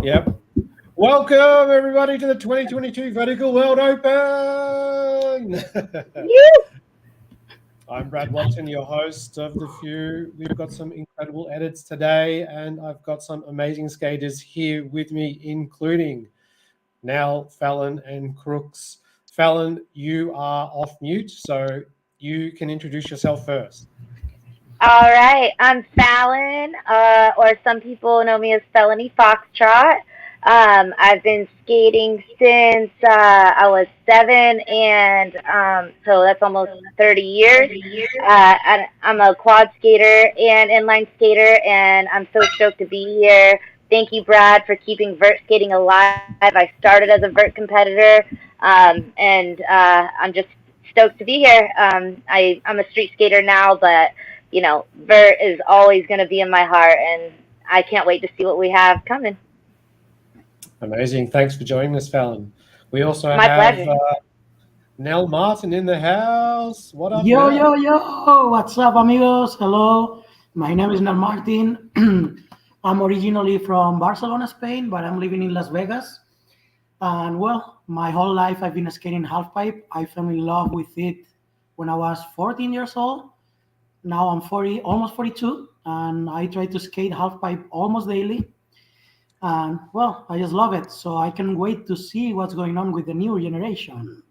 Yep. Welcome, everybody, to the 2022 Vertical World Open. I'm Brad Watson, your host of The Few. We've got some incredible edits today, and I've got some amazing skaters here with me, including Nell, Fallon, and Crooks. Fallon, you are off mute, so you can introduce yourself first. All right, I'm Fallon, or some people know me as Felony Foxtrot. I've been skating since I was 7, and so that's almost 30 years. I'm a quad skater and inline skater, and I'm so stoked to be here Thank you, Brad, for keeping vert skating alive. I started as a vert competitor, and I'm just stoked to be here. I'm a street skater now, but vert is always going to be in my heart, and I can't wait to see what we have coming. Amazing. Thanks for joining us, Fallon. We also My have pleasure. Nell Martin in the house. What up, Yo, Nell? yo, yo, what's up, amigos? Hello, my name is Nel Martin. I'm originally from Barcelona, Spain, but I'm living in Las Vegas. And well, my whole life I've been skating halfpipe. I fell in love with it when I was 14 years old. Now I'm 40, almost 42, and I try to skate halfpipe almost daily. And well, I just love it. So I can wait to see what's going on with the new generation.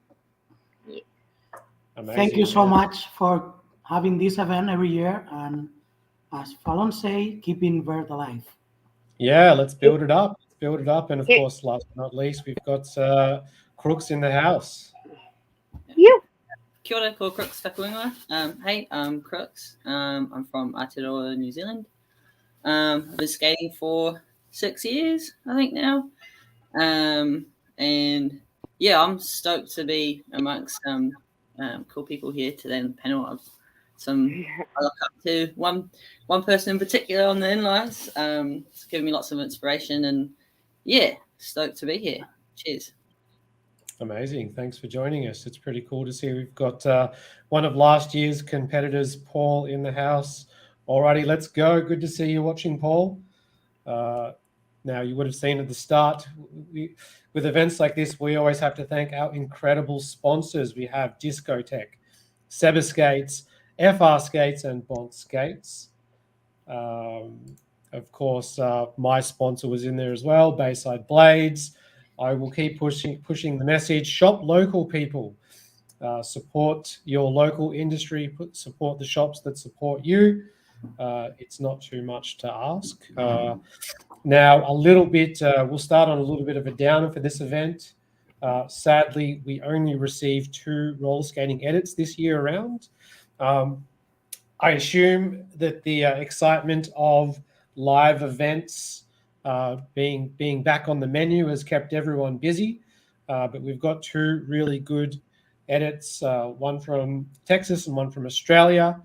Amazing, Thank you so man. much for having this event every year, and as Fallon say, keeping vert alive. Yeah, let's build it up. Let's build it up. And of Here, course, last but not least, we've got Crooks in the house. you. Kia ora, ko Crooks Takuinga. Hey, I'm Crooks. I'm from Aotearoa, New Zealand. I've been skating for 6 years, I think now. And yeah, I'm stoked to be amongst cool people here today on the panel. I look up to one person in particular on the inlines. It's given me lots of inspiration, and yeah, stoked to be here. Cheers. Amazing. Thanks for joining us. It's pretty cool to see we've got one of last year's competitors, Paul, in the house. Alrighty, let's go. Good to see you watching, Paul. Now, you would have seen at the start, with events like this, we always have to thank our incredible sponsors. We have Discotech, Seba Skates, FR Skates, and Bont Skates. Of course, my sponsor was in there as well, Bayside Blades. I will keep pushing the message. Shop local, people. Support your local industry. Support the shops that support you. It's not too much to ask. Now, a little bit, we'll start on a little bit of a downer for this event. Sadly, we only received 2 roller skating edits this year around. I assume that the excitement of live events being back on the menu has kept everyone busy, but we've got 2 really good edits, one from Texas and one from Australia.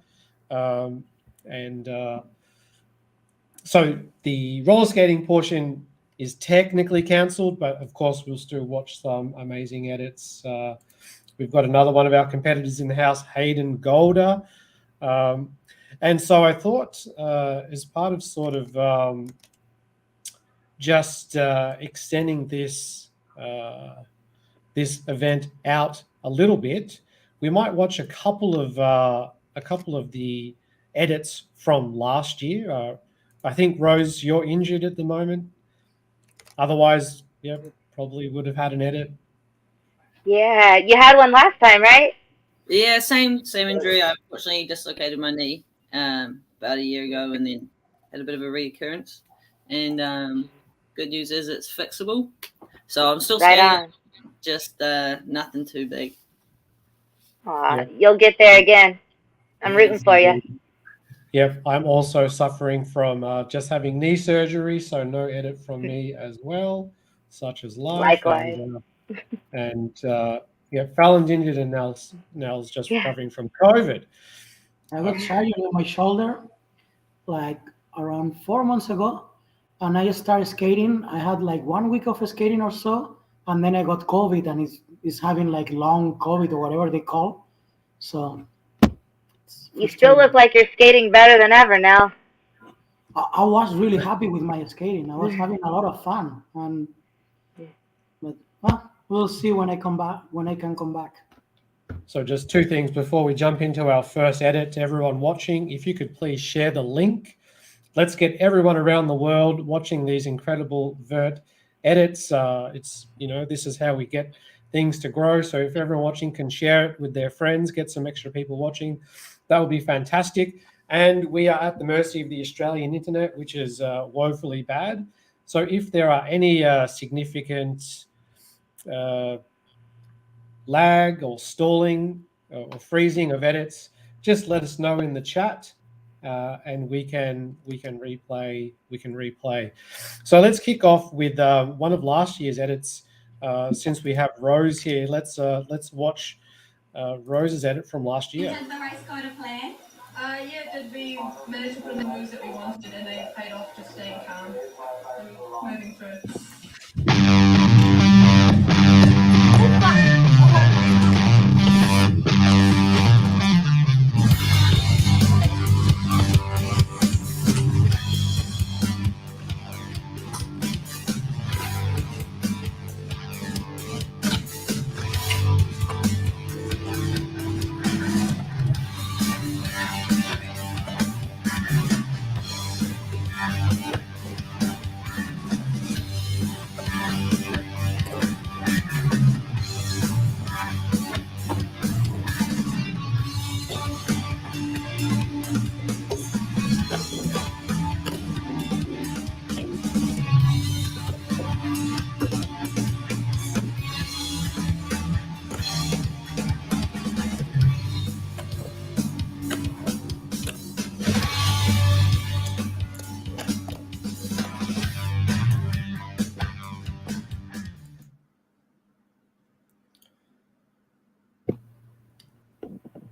So the roller skating portion is technically cancelled, but of course we'll still watch some amazing edits. We've got another one of our competitors in the house, Hayden Golder. And so I thought, as part of sort of just extending this event out a little bit, we might watch a couple of the edits from last year. I think, Rose, you're injured at the moment. Otherwise, yeah, probably would have had an edit. Yeah, you had one last time, right? Yeah, same injury. I unfortunately dislocated my knee about a year ago, and then had a bit of a reoccurrence. And good news is it's fixable. So I'm still Right skating, on. just nothing too big. Aw, you'll get there again. I'm rooting for you. Yep, I'm also suffering from just having knee surgery, so no edit from me as well, such as life. Likewise. Yeah, Fallon's injured and Nell's just recovering from COVID. I got surgery on my shoulder like around 4 months ago, and I started skating. I had like 1 week of skating or so, and then I got COVID, and it's having like long COVID or whatever they call. So You still look like you're skating better than ever now. I was really happy with my skating. I was having a lot of fun, but we'll see when I come back. When I can come back. So just 2 things before we jump into our first edit. To everyone watching, if you could please share the link. Let's get everyone around the world watching these incredible vert edits. This is how we get things to grow. So if everyone watching can share it with their friends, get some extra people watching, that would be fantastic. And we are at the mercy of the Australian internet, which is woefully bad. So if there are any significant lag or stalling or freezing of edits, just let us know in the chat, and we can replay. So let's kick off with one of last year's edits. Since we have Rose here, let's watch Rose's edit from last year. Has the race got a plan? Yeah, did we manage to put in the moves that we wanted, and they paid off, just staying calm and moving through.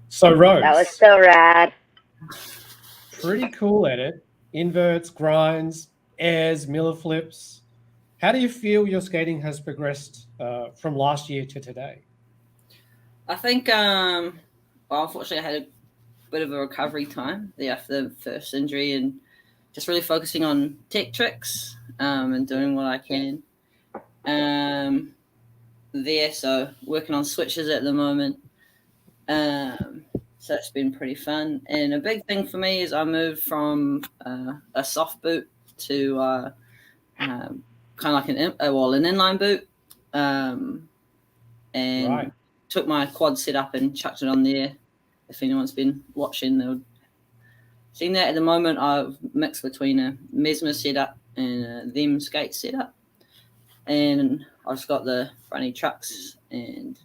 So Rose, That was so rad. pretty cool edit. Inverts, grinds, airs, Miller flips. How do you feel your skating has progressed from last year to today? I think, well, unfortunately, I had a bit of a recovery time after the first injury, and just really focusing on tech tricks and doing what I can there. So working on switches at the moment. So it's been pretty fun. And a big thing for me is I moved from a soft boot to kind of like an inline boot, and Right. took my quad setup and chucked it on there. If anyone's been watching, they'll seen that. At the moment, I've mixed between a Mesmer setup and a them skate setup, and I've just got the runny trucks and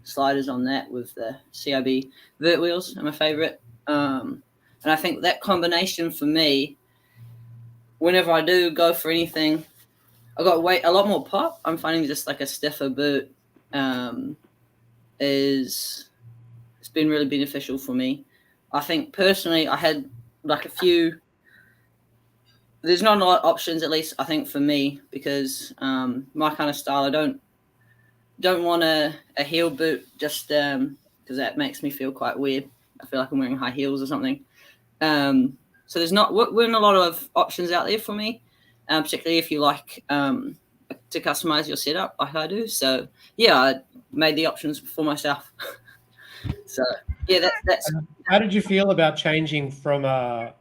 sliders on that with the CIB vert wheels are my favorite. And I think that combination for me, whenever I do go for anything, I got a lot more pop. I'm finding just like a stiffer boot it's been really beneficial for me. I think personally I had like a few, there's not a lot of options, at least I think for me, because my kind of style, I don't want a heel boot just because that makes me feel quite weird. I feel like I'm wearing high heels or something. So there's not a lot of options out there for me, particularly if you like to customize your setup like I do. So yeah, I made the options for myself. So yeah, that's. How did you feel about changing from a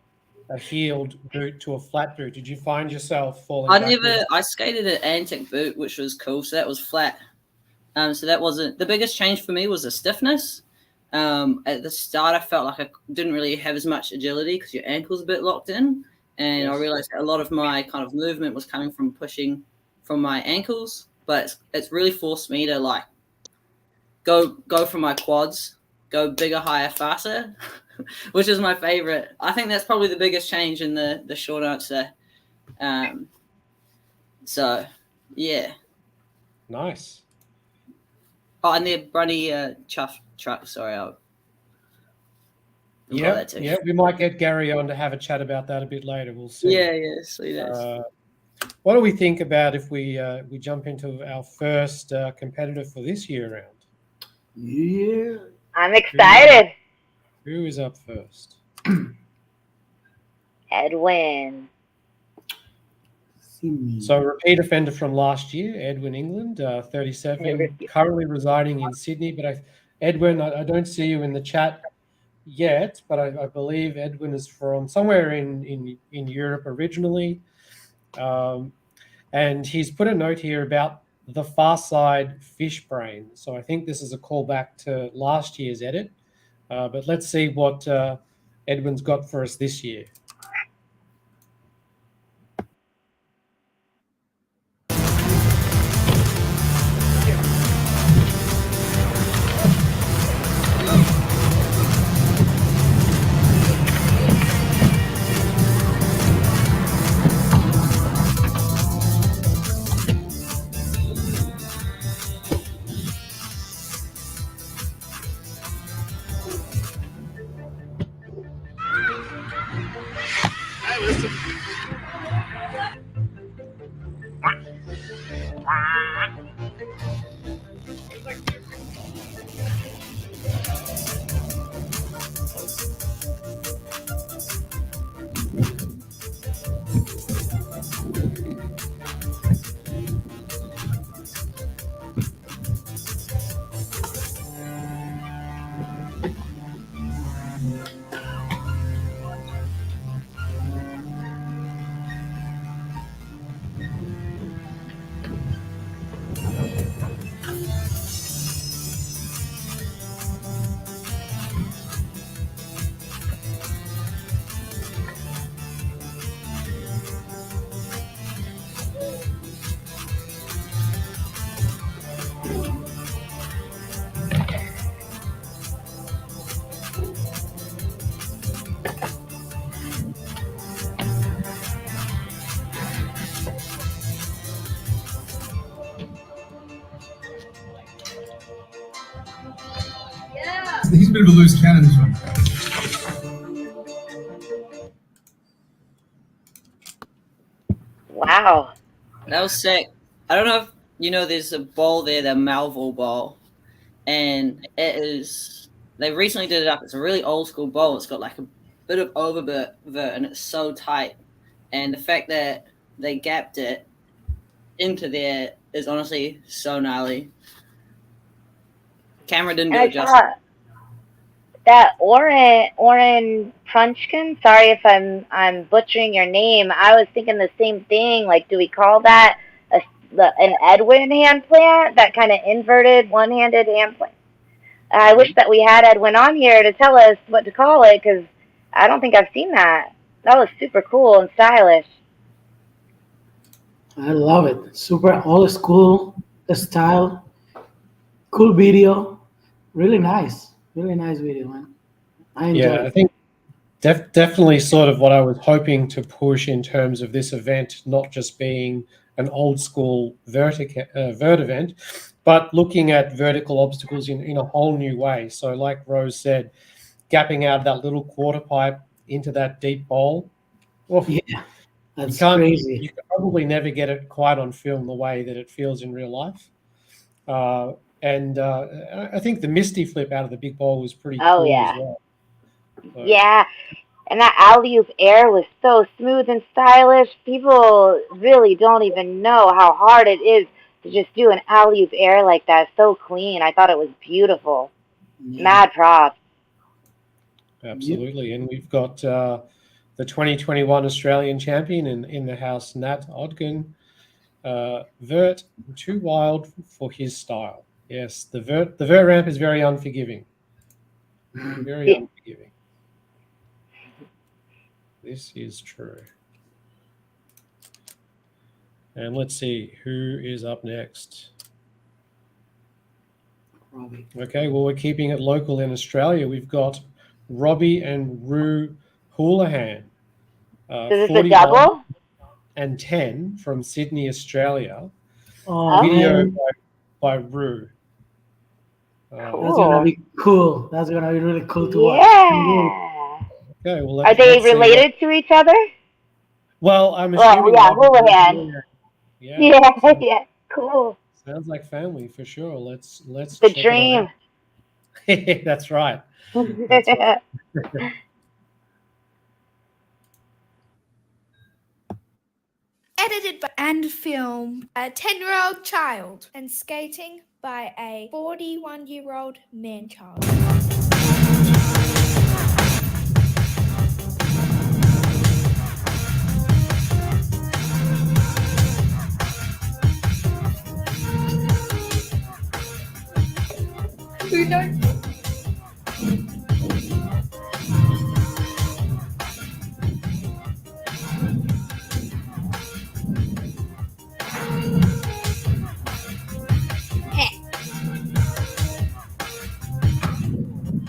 heeled boot to a flat boot? Did you find yourself falling backwards? I skated an antic boot, which was cool. So that was flat. So that wasn't the biggest change for me. Was the stiffness. At the start, I felt like I didn't really have as much agility because your ankle's a bit locked in, and Yes. I realized that a lot of my kind of movement was coming from pushing from my ankles. But it's really forced me to like go from my quads, go bigger, higher, faster, which is my favorite. I think that's probably the biggest change in the short answer. So yeah. Nice. Oh, and the Brunny chuff truck. Sorry, Yeah, we might get Gary on to have a chat about that a bit later. We'll see. Yeah, sweet as. What do we think about if we jump into our first competitor for this year round? Yeah. I'm excited. Who is up first? Edwin. See me. So repeat offender from last year, Edwin, England, 37, currently residing in Sydney. But Edwin, I don't see you in the chat yet, but I believe Edwin is from somewhere in Europe originally. And he's put a note here about the far side fish brain. So I think this is a callback to last year's edit. But let's see what Edwin's got for us this year. He's a bit of a loose cannon, this one. Wow. That was sick. I don't know if you know there's a ball there, the Malville ball. And it is, they recently did it up. It's a really old school bowl. It's got like a bit of oververt and it's so tight. And the fact that they gapped it into there is honestly so gnarly. Camera didn't do it justice. That Oren Punchkin, sorry if I'm butchering your name. I was thinking the same thing. Like, do we call that an Edwin hand plant? That kind of inverted one-handed hand plant. I wish that we had Edwin on here to tell us what to call it, because I don't think I've seen that. That was super cool and stylish. I love it. Super old school style. Cool video. Really nice. Really nice video, man. I enjoyed it. I think definitely sort of what I was hoping to push in terms of this event, not just being an old school vert event, but looking at vertical obstacles in a whole new way. So like Rose said, gapping out that little quarter pipe into that deep bowl. Well, yeah, that's crazy. You can probably never get it quite on film the way that it feels in real life. And I think the Misty flip out of the big bowl was pretty cool as well. So. Yeah, and that alley-oop air was so smooth and stylish. People really don't even know how hard it is to just do an alley-oop air like that. So clean. I thought it was beautiful. Yeah. Mad props. Absolutely. And we've got the 2021 Australian champion in the house, Nat Odgen. Vert, too wild for his style. Yes, the vert ramp is very unforgiving. Very unforgiving. This is true. And let's see who is up next. Robbie. Okay, well, we're keeping it local in Australia. We've got Robbie and Rue Houlihan. Is this a double? And 10 from Sydney, Australia. Oh, video by Rue. Cool. That's gonna be cool. That's gonna be really cool to watch. Yeah. Okay. Well, are they related to each other? Well, I'm assuming. Houlihan. Yeah. Cool. Sounds like family for sure. Let's. The dream. That's right. That's right. Edited by and filmed a 10-year-old child and skating by a 41-year-old man-child. Who knows?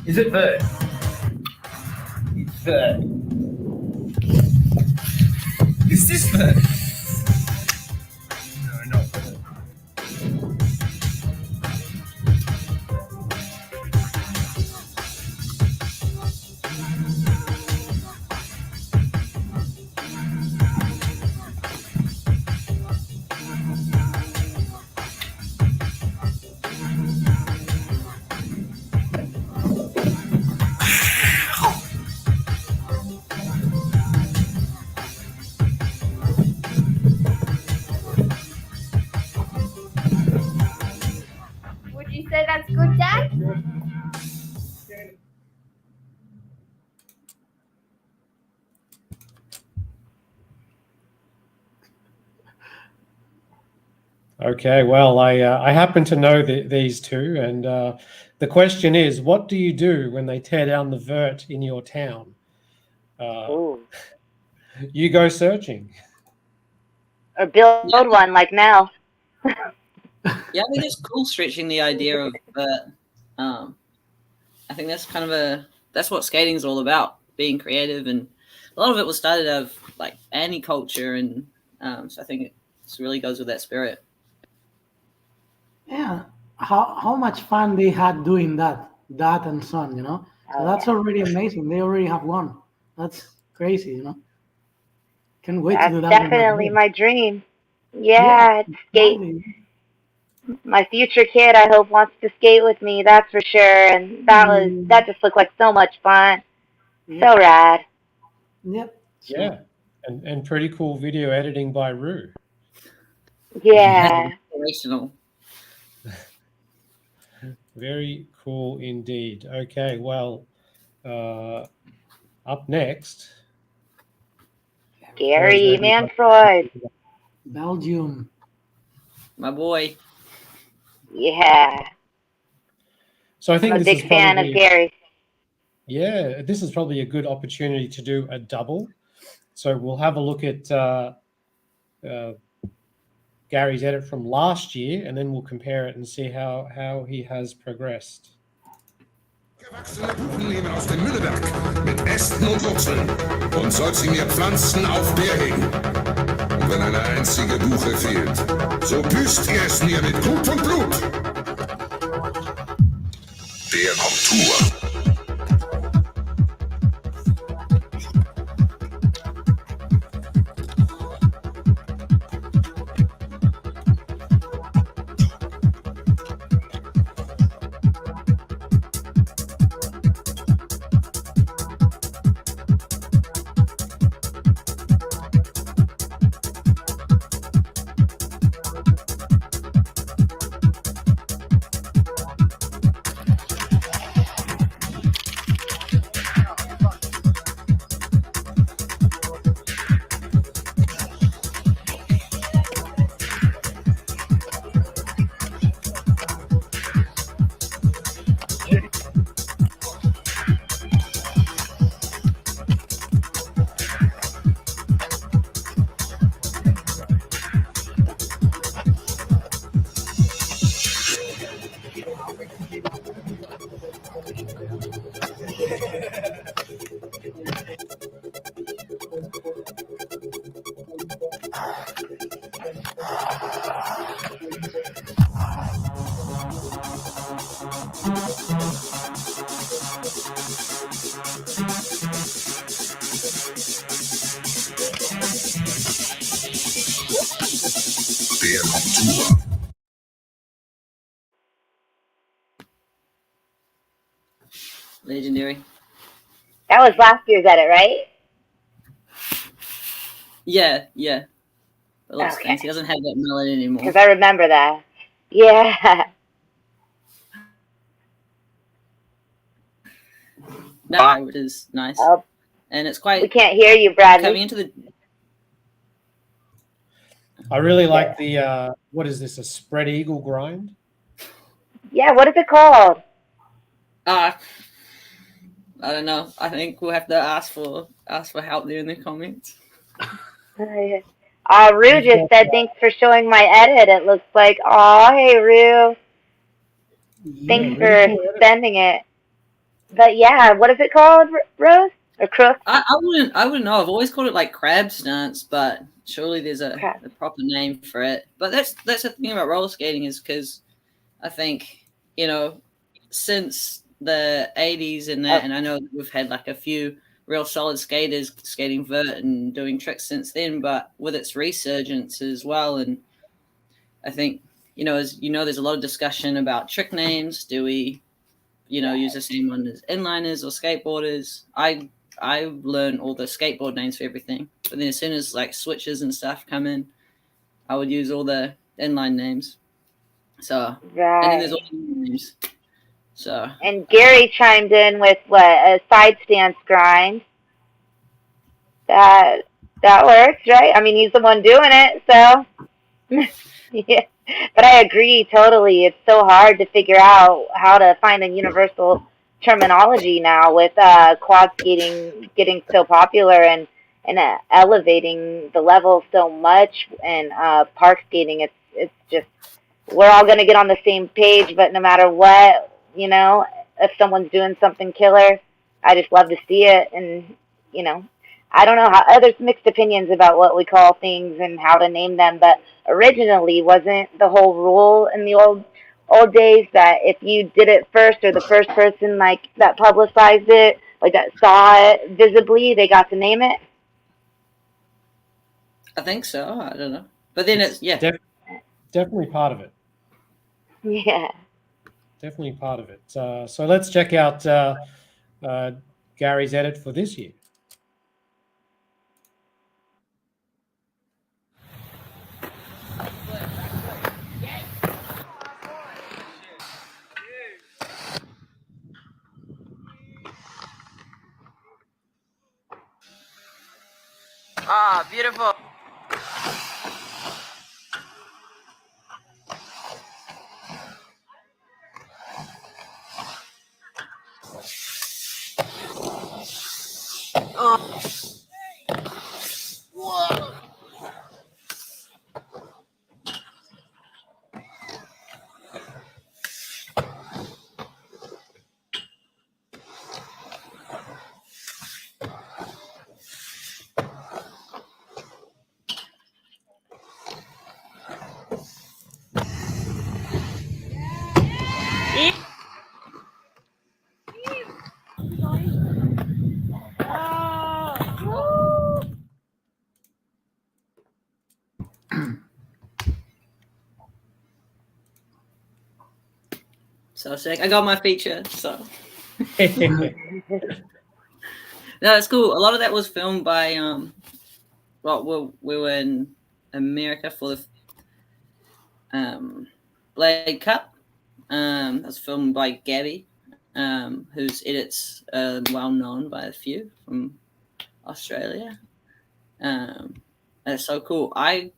Is it vert? It's vert. Is this vert? No, not vert. say that's good, Dad? Okay, well, I happen to know these two, and the question is, what do you do when they tear down the vert in your town? Ooh. You go searching. Or build one like Mel. Yeah, I think it's cool stretching the idea of I think that's kind of that's what skating is all about, being creative, and a lot of it was started out of like anti-culture, and so I think it really goes with that spirit. Yeah, how much fun they had doing that, dad and son, you know. So that's already amazing. They already have one. That's crazy, you know. Can't wait to do That's that with my definitely boy. my dream. Yeah, Yeah, skate. exactly. My future kid, I hope, wants to skate with me. That's for sure. And that just looked like so much fun. Yep. So rad. Yep. So, Yeah, and pretty cool video editing by Rue. Yeah. Inspirational. Very cool indeed. Okay, well, up next, Gary Manfroid. Belgium. My boy. Yeah. So I I'm think a this big is fan probably of Gary. yeah, this is probably a good opportunity to do a double. So we'll have a look at Gary's edit from last year, and then we'll compare it and see how he has progressed. Gewachsene Buchen nehmen aus dem Mülleberg mit Ästen und Wurzeln und soll sie mir pflanzen auf der hin. Und wenn eine einzige Buche fehlt, so büßt ihr es mir mit Gut und Blut. Der kommt Tour. Der kommt Tour. Legendary. That was last year's edit, right? Yeah. It looks Okay. fancy. He doesn't have that melon anymore. Because I remember that. Yeah. No, which is nice. Oh, And it's quite we can't hear you, Bradley. coming into the I really like the what is this? A spread eagle grind? Yeah, what is it called? I don't know. I think we'll have to ask for help there in the comments. Rue just said, thanks for showing my edit. It looks like, hey, Rue. Thanks for sending it. But yeah, what is it called, Rose? Or Crook? I wouldn't know. I've always called it like crab stance, but surely there's a proper name for it. But that's the thing about roller skating is because I think, since the 80s and that, and I know we've had like a few real solid skaters skating vert and doing tricks since then, but with its resurgence as well. And I think, as there's a lot of discussion about trick names. Do we, use the same one as inliners or skateboarders? I learned all the skateboard names for everything. But then as soon as like switches and stuff come in, I would use all the inline names. So Right. and then there's all the names. So and Gary chimed in with what, a side stance grind. That works, right? I mean, he's the one doing it, so yeah. But I agree totally. It's so hard to figure out how to find a universal terminology now with quad skating getting so popular and elevating the level so much, and park skating. It's just we're all gonna get on the same page, but no matter what, if someone's doing something killer, I just love to see it, and you know. I don't know how others mixed opinions about what we call things and how to name them, but originally wasn't the whole rule in the old days that if you did it first or the first person like that publicized it, like that saw it visibly, they got to name it? I think so. I don't know. But then it's definitely part of it. Yeah. Definitely part of it. So let's check out Gary's edit for this year. Ah, beautiful. Whoa. So sick. I got my feature, so. No, it's cool. A lot of that was filmed by, well, we were in America for the Blade Cup. That's filmed by Gabby, whose edits are well known by a few from Australia. It's so cool. I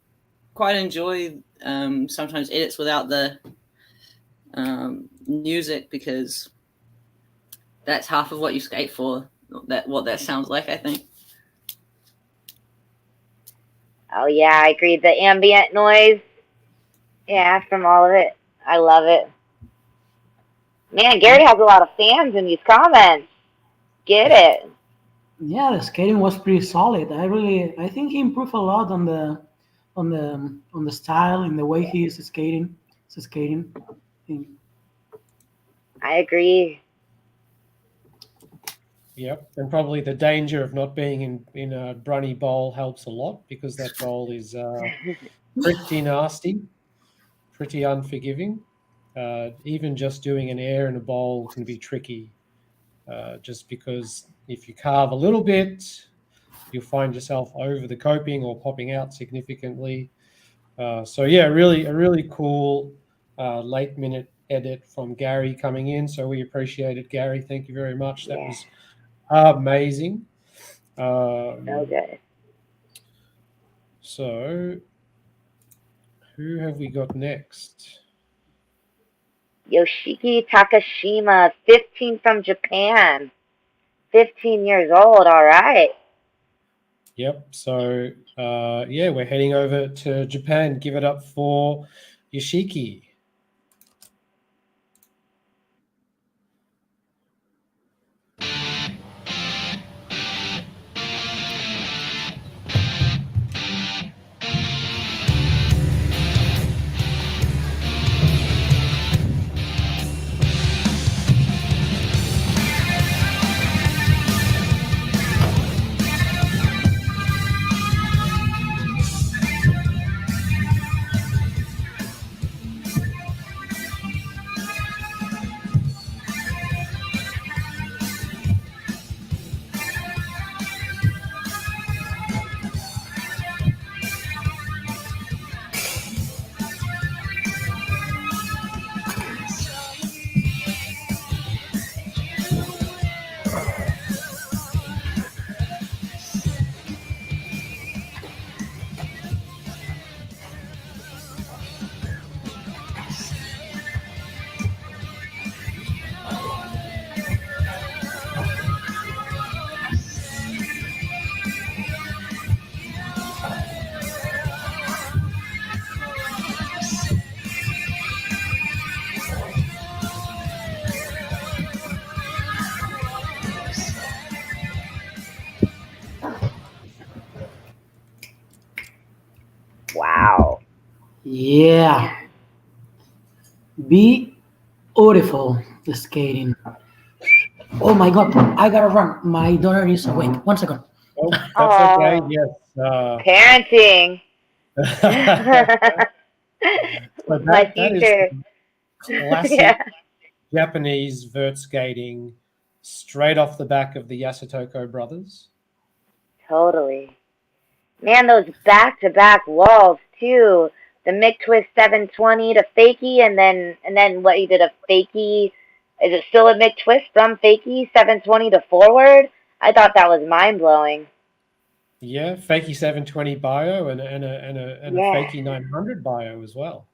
quite enjoy sometimes edits without the music, because that's half of what you skate for. What that sounds like, I think. Oh yeah, I agree. The ambient noise, yeah, from all of it, I love it. Man, Gary has a lot of fans in these comments. Get it? Yeah, the skating was pretty solid. I think he improved a lot on the style and the way he is skating. I agree. Yep, and probably the danger of not being in a brunny bowl helps a lot, because that bowl is pretty nasty, pretty unforgiving. Even just doing an air in a bowl can be tricky, just because if you carve a little bit, you'll find yourself over the coping or popping out significantly. So yeah, a really cool late minute edit from Gary coming in. So we appreciate it, Gary. Thank you very much. That was amazing. So good. So who have we got next? Yoshiki Takashima, 15 from Japan. 15 years old, all right. Yep. So we're heading over to Japan. Give it up for Yoshiki. Yeah. Beautiful, the skating. Oh my God, I gotta run. My daughter is awake. 1 second. Oh, that's okay. Oh, Yes. parenting. So My that is future. classic Yeah, Japanese vert skating, straight off the back of the Yasutoko brothers. totally. Man, those back-to-back walls too. The Mick Twist 720 to fakie, and then what, you did a fakie. Is it still a Mick Twist from fakie 720 to forward? I thought that was mind blowing. Yeah, fakie 720 bio and a Yeah, fakie 900 bio as well.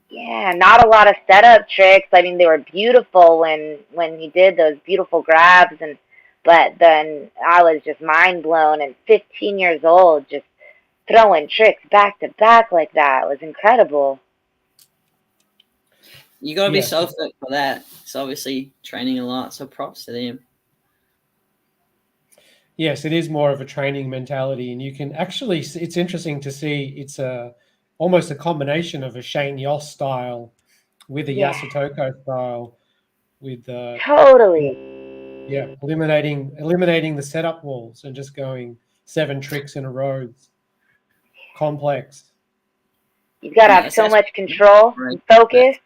yeah. Not a lot of setup tricks. I mean, they were beautiful when he did those beautiful grabs, but then I was just mind blown. And 15 years old, just throwing tricks back to back like that was incredible. You got to be Yes. so fit for that. It's obviously training a lot, so props to them. Yes, it is more of a training mentality, and you can actually. It's interesting to see. It's almost a combination of a Shane Yoss style with a Yeah, Yasutoko style, with totally. yeah, eliminating the setup walls and just going 7 tricks in a row. It's complex. You've got to Yeah, have it's so actually much control great. and focus.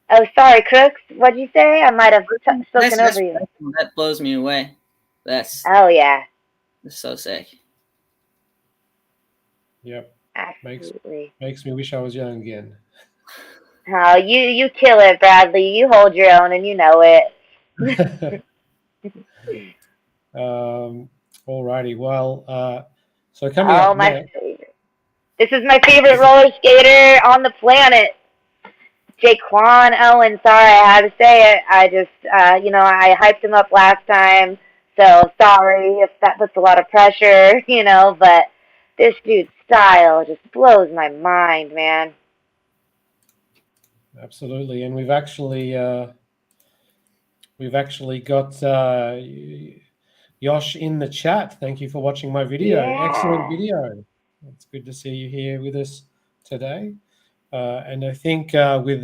Oh, sorry, Crooks. What'd you say? I might have spoken over you. That blows me away. That's Oh, yeah. so sick. Yep, Absolutely. makes me wish I was young again. Oh, you kill it, Bradley. You hold your own, and you know it. Alrighty, well, so coming Oh, up my next. favorite. This is my favorite roller skater on the planet. Jay Kwon. Oh, and sorry, I had to say it. I just, I hyped him up last time, so sorry if that puts a lot of pressure, but this dude's style just blows my mind, man. Absolutely, and we've actually got Yosh in the chat. Thank you for watching my video. Excellent Yeah. video. It's good to see you here with us today. And I think with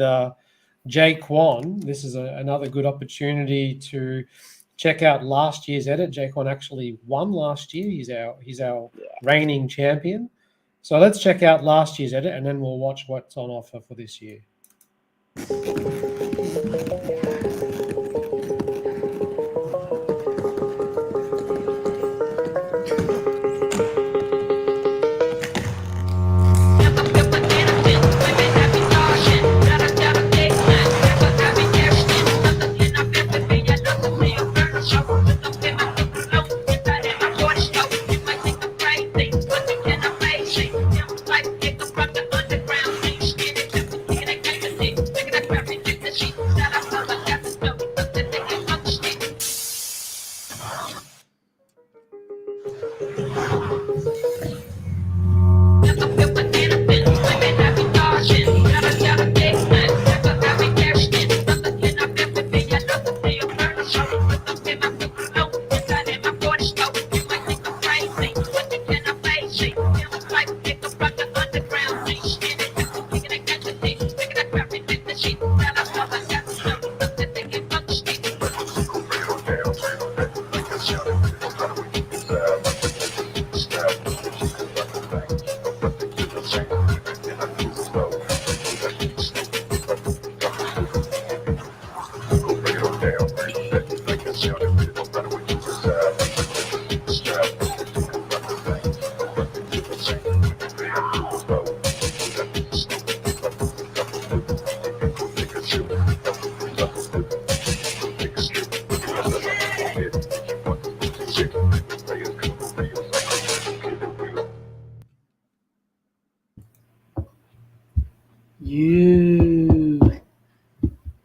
Jay Kwon, this is another good opportunity to check out last year's edit. Jay Kwon actually won last year. He's our reigning champion. So let's check out last year's edit, and then we'll watch what's on offer for this year.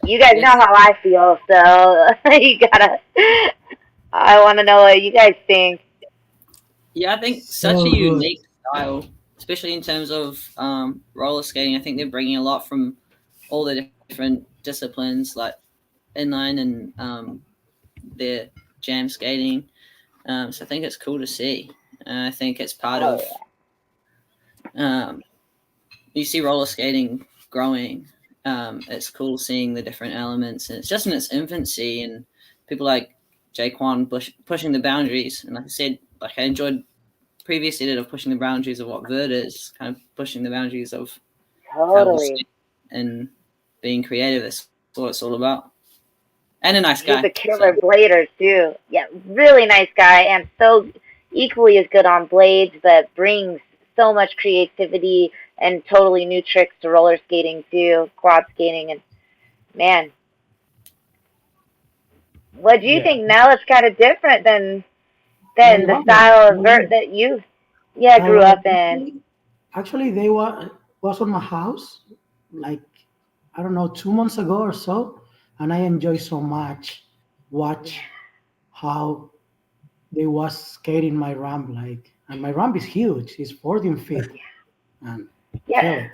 You guys know how I feel, so you gotta. I want to know what you guys think. Yeah, I think So such a good. unique style, especially in terms of roller skating. I think they're bringing a lot from all the different disciplines like inline and their jam skating. So I think it's cool to see. I think it's part of you see roller skating growing. It's cool seeing the different elements, and it's just in its infancy. And people like Jay Kwon pushing the boundaries. And like I said, like I enjoyed previous edit of pushing the boundaries of what vert is, kind of pushing the boundaries of Totally. and being creative. That's what it's all about. And a nice guy. He's a killer blader too. Yeah, really nice guy, and so equally as good on blades, but brings so much creativity and totally new tricks to roller skating too, quad skating, and man, what do you think? Now it's kind of different than the style of vert that you grew up in. Actually, they was on my house like I don't know 2 months ago or so, and I enjoy so much watch how they was skating my ramp and my ramp is huge. It's 14 feet, and Yeah,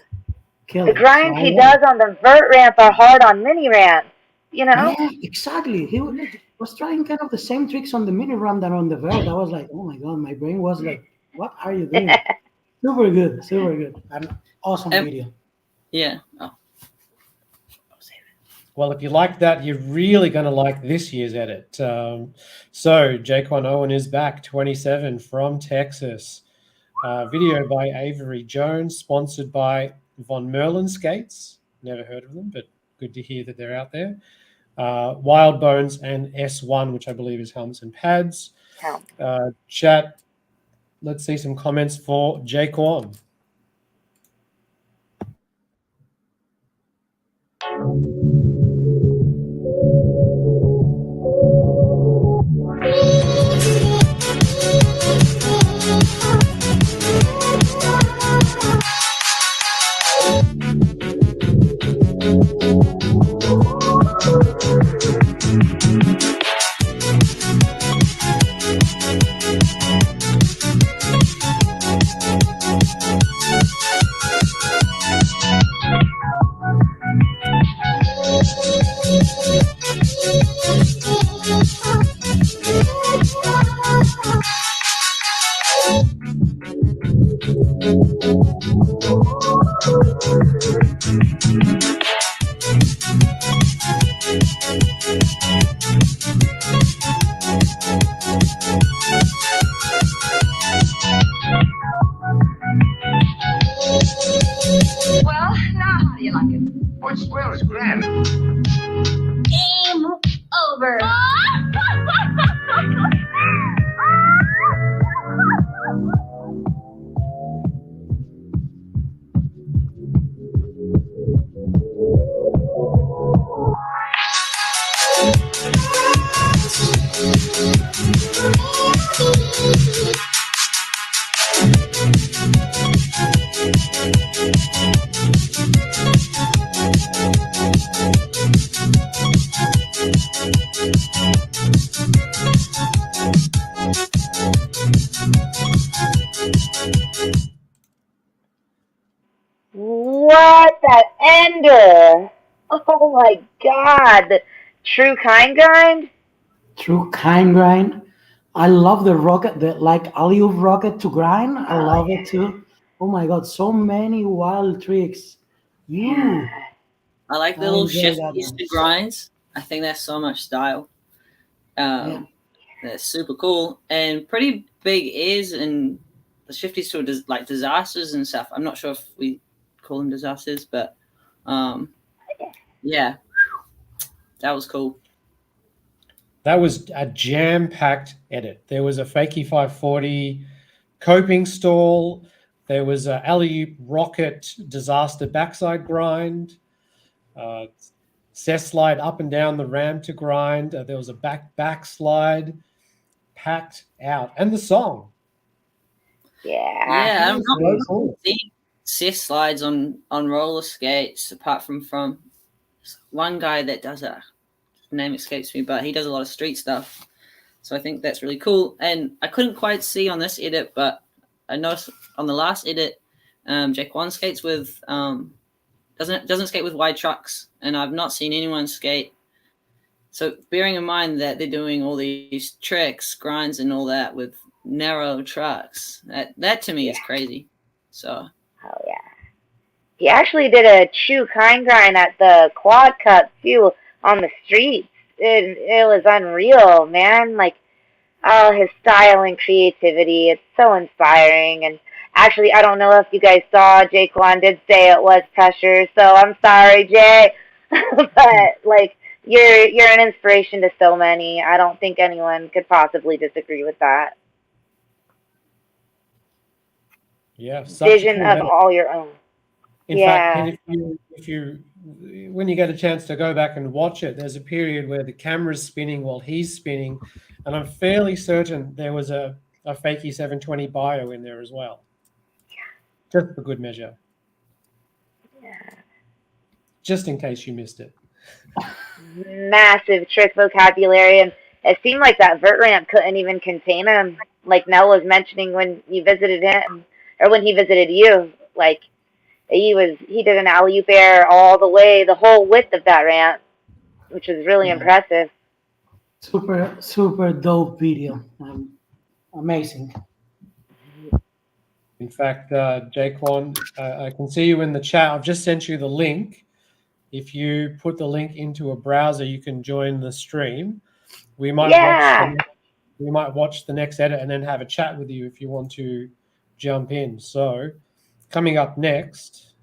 kill the it. grinds So he does on the vert ramp are hard on mini ramps. You know? yeah, exactly. He was trying kind of the same tricks on the mini ramp than on the vert. I was like, oh my god, my brain was like, what are you doing? Super good, super good, and awesome video. Yeah. Oh. Well, if you like that, you're really going to like this year's edit. So Jay Kwon Owen is back, 27, from Texas. Video by Avery Jones, sponsored by Von Merlin Skates. Never heard of them, but good to hear that they're out there. Wild Bones and S1, which I believe is helmets and pads. Chat, let's see some comments for Jay Kwon. Well, now how do you like it? What's well is grand. Game over. What that ender? Oh my god, the true kind grind. True kind grind. I love the rocket, the like alley-oop rocket to grind. I love it too. Oh my god, so many wild tricks. Yeah. I like the I little enjoy shift that Easter one. grinds. I think that's so much style. That's super cool and pretty big is and the shifties to like disasters and stuff. I'm not sure if we call them disasters, but yeah, that was cool. That was a jam-packed edit. There was a fakie 540 coping stall. There was a alley-oop rocket disaster backside grind. Cess slide up and down the ramp to grind. There was a backslide, packed out, and the song. Yeah, I'm not seeing cess slides on roller skates apart from one guy that does it. His name escapes me, but he does a lot of street stuff. So I think that's really cool. And I couldn't quite see on this edit, but I noticed on the last edit, Jay Kwon skates with doesn't skate with wide trucks, and I've not seen anyone skate. So bearing in mind that they're doing all these tricks, grinds, and all that with narrow trucks, that to me is crazy. So oh yeah, He actually did a true kind grind at the Quad Cup too on the streets. It was unreal, man. Like, oh, his style and creativity. It's so inspiring. And actually, I don't know if you guys saw, Jay Kwon did say it was pressure, so I'm sorry, Jay. But like, you're an inspiration to so many. I don't think anyone could possibly disagree with that. Yeah, such a Vision cool of edit. all your own. In fact, and if you when you get a chance to go back and watch it, there's a period where the camera's spinning while he's spinning, and I'm fairly certain there was a Fakey 720 bio in there as well. Just for good measure. Yeah. Just in case you missed it. Massive trick vocabulary, and it seemed like that vert ramp couldn't even contain him. Like Nell was mentioning when you visited him, or when he visited you, like he did an alley-oop air all the way, the whole width of that ramp, which was really impressive. Super dope video. Amazing. In fact, Jay Kwon, I can see you in the chat. I've just sent you the link. If you put the link into a browser, you can join the stream. We might watch the next edit and then have a chat with you if you want to jump in. So, coming up next,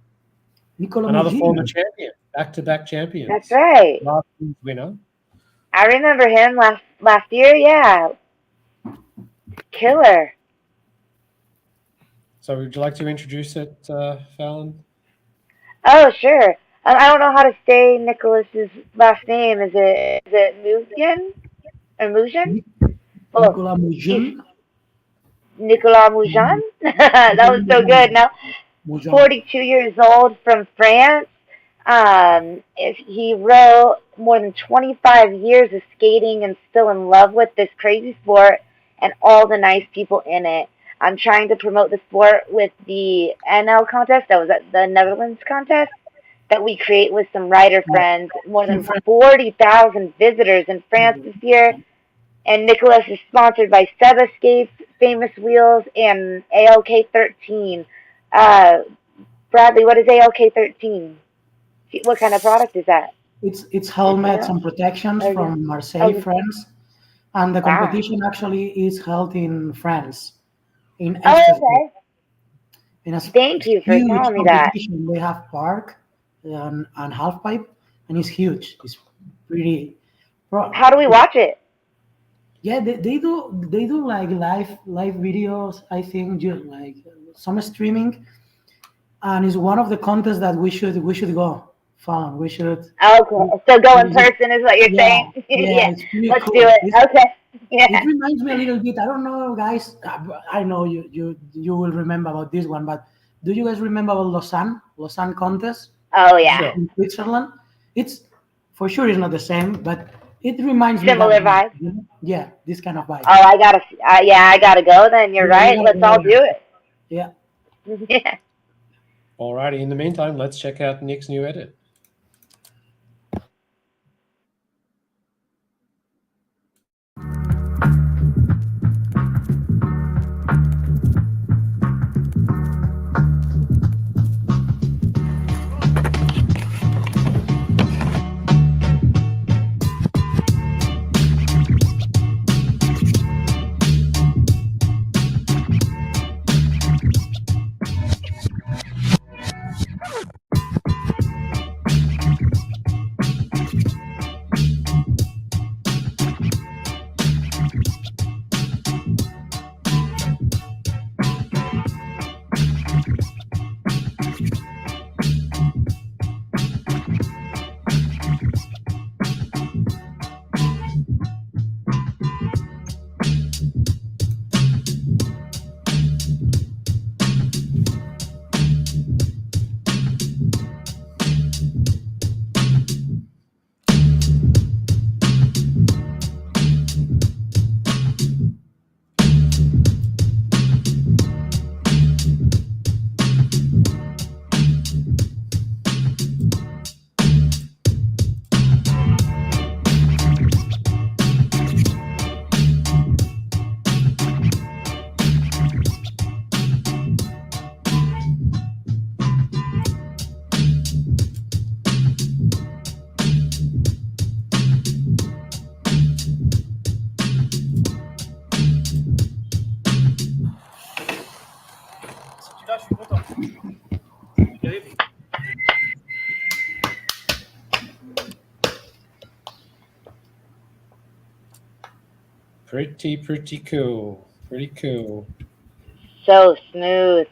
another former champion, back-to-back champions. That's right. Last year's winner. I remember him last year. Yeah, killer. So, would you like to introduce it, Fallon? Oh, sure. I don't know how to say Nicholas's last name. Is it Mugen or Mugen? Nicolas Mugen. Nicolas Mugen. That was so good. Now, 42 years old from France. He wrote more than 25 years of skating and still in love with this crazy sport and all the nice people in it. I'm trying to promote the sport with the NL contest. That was at the Netherlands contest that we create with some rider friends. More than 40,000 visitors in France this year. And Nicholas is sponsored by Seba Skates, Famous Wheels, and ALK 13. Bradley, what is ALK 13? What kind of product is that? It's helmets and protections from Marseille, France. And the competition actually is held in France. Okay. Thank you for telling me that. They have park and half pipe, and it's huge. It's pretty. How do we watch it? Yeah, they do like live videos. I think like some streaming, and it's one of the contests that we should go. Fun. We should. Okay, so go in person is what you're saying. Yeah, let's cool. do it. Okay. Yeah. It reminds me a little bit. I don't know, guys. I know you will remember about this one, but do you guys remember about Lausanne contest? Oh yeah. In Switzerland, it's for sure it's not the same, but it reminds similar me. Vibe. Yeah, this kind of vibe. Oh, I gotta go. Then you're right. Let's all do it. Yeah. Yeah. Alrighty. In the meantime, let's check out Nick's new edit. Pretty cool. Pretty cool. So smooth.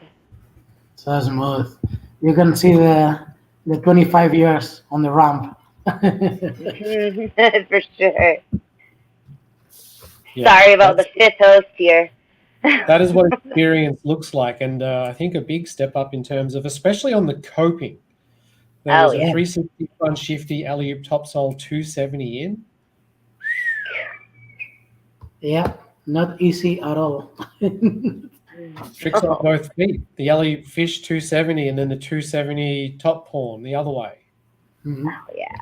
So smooth. You can see the 25 years on the ramp. For sure. Yeah, Sorry about the fifth host here. that is what experience looks like, and I think a big step up in terms of, especially on the coping. There was a 360 front shifty alley-oop topsole 270 in. Yeah, not easy at all. Tricks on both feet. The alley-oop fish 270 and then the 270 top pawn the other way. Mhm. Oh, yeah.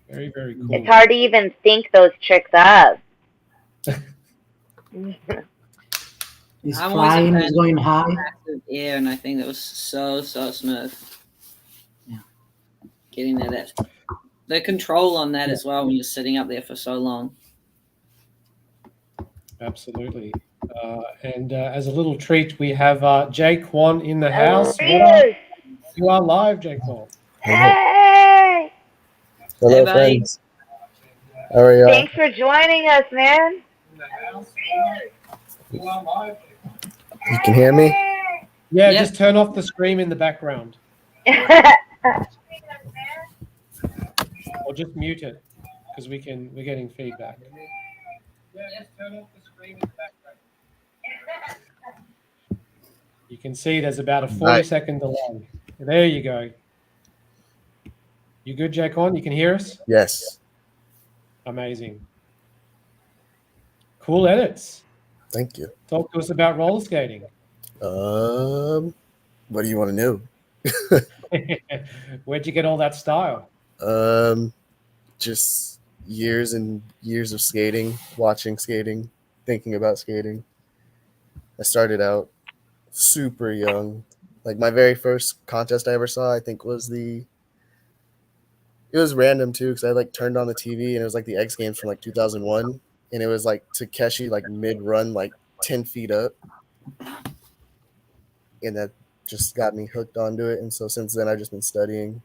Very, very cool. It's hard to even think those tricks up. He's I'm flying, always he's going high. massive air, and I think that was so smooth. Yeah. Getting there, the control on that as well when you're sitting up there for so long. Absolutely. And as a little treat, we have Jay Kwon in the house. You are live, Jay Kwon. Hey! Hello, friends. How are y'all? Thanks for joining us, man. You can hear me? Yeah, just turn off the scream in the background. Or just mute it, because we're getting feedback. Yeah, just turn off the screen in the background. You can see there's about a 40-second delay. There you go. You good, Jay Kwon? You can hear us? Yes. Amazing. Cool edits. Thank you. Talk to us about roller skating. What do you want to know? Where'd you get all that style? Just years and years of skating, watching skating, thinking about skating. I started out super young. Like my very first contest I ever saw, I think it was random too, because I like turned on the TV and it was like the X Games from like 2001, and it was like Takeshi like mid run like 10 feet up, and that just got me hooked onto it. And so since then I've just been studying,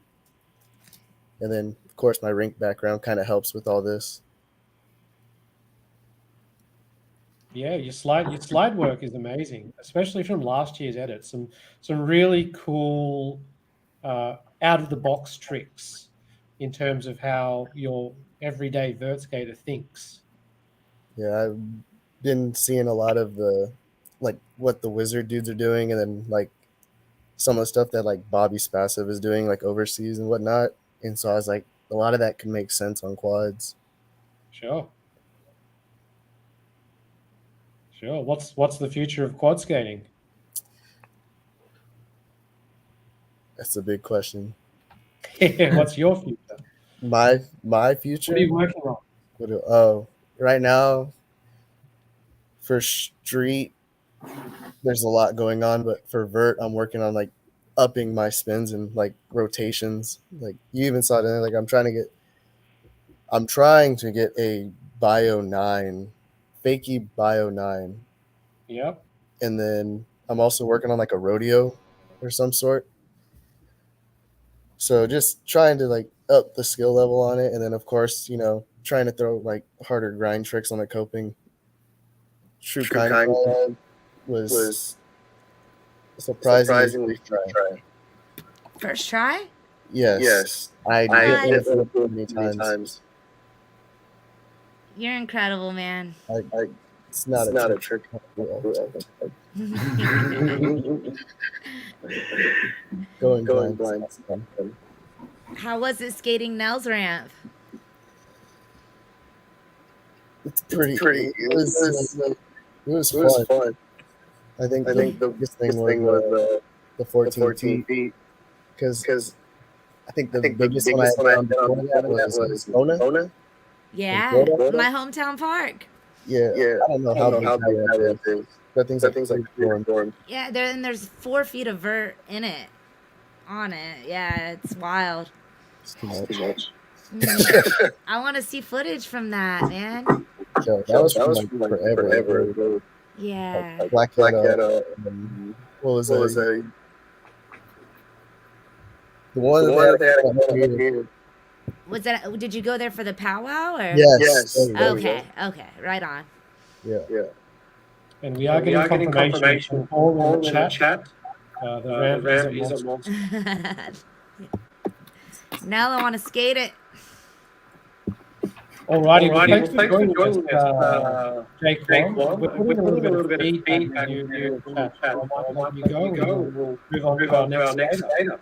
and then of course my rink background kind of helps with all this. Yeah, your slide work is amazing, especially from last year's edit. Some really cool out of the box tricks in terms of how your everyday vert skater thinks. Yeah, I've been seeing a lot of the like what the wizard dudes are doing, and then like some of the stuff that like Bobby Spasiv is doing like overseas and whatnot. And so I was like, a lot of that can make sense on quads. Sure. What's the future of quad skating? That's a big question. What's your future? My future? What are you working on? Right now for street, there's a lot going on, but for vert, I'm working on like upping my spins and like rotations. Like you even saw it in there, like I'm trying to get a Bio 9, fakie Bio 9. Yep. And then I'm also working on like a rodeo or some sort. So just trying to like up the skill level on it. And then of course, trying to throw like harder grind tricks on the coping. True kind was surprisingly first try. First try? Yes. I did it many times. You're incredible, man. It's not a trick. Going blind. How was it skating Nell's ramp? It's pretty. It was fun. I think the biggest thing was the 14 feet. Because I think the biggest one I found before that was Ona. Yeah, my hometown park. Yeah. I don't know how that is. That thing's like formed. Yeah, there's 4 feet of vert on it. Yeah, it's wild. It's too much. I want to see footage from that, man. So that was from like forever. Yeah. Black Cat. What was that? The one that Was that? Did you go there for the powwow or? Yes. there we go. Okay. Okay. Right on. Yeah. And we are getting confirmation from all in the chat. The ramp is a monster. Now I want to skate it. Alrighty, well, thanks for joining us, Jay Kwon. We're putting a little bit of feedback with you in the chat. I might let you go. We'll move on to our next skater.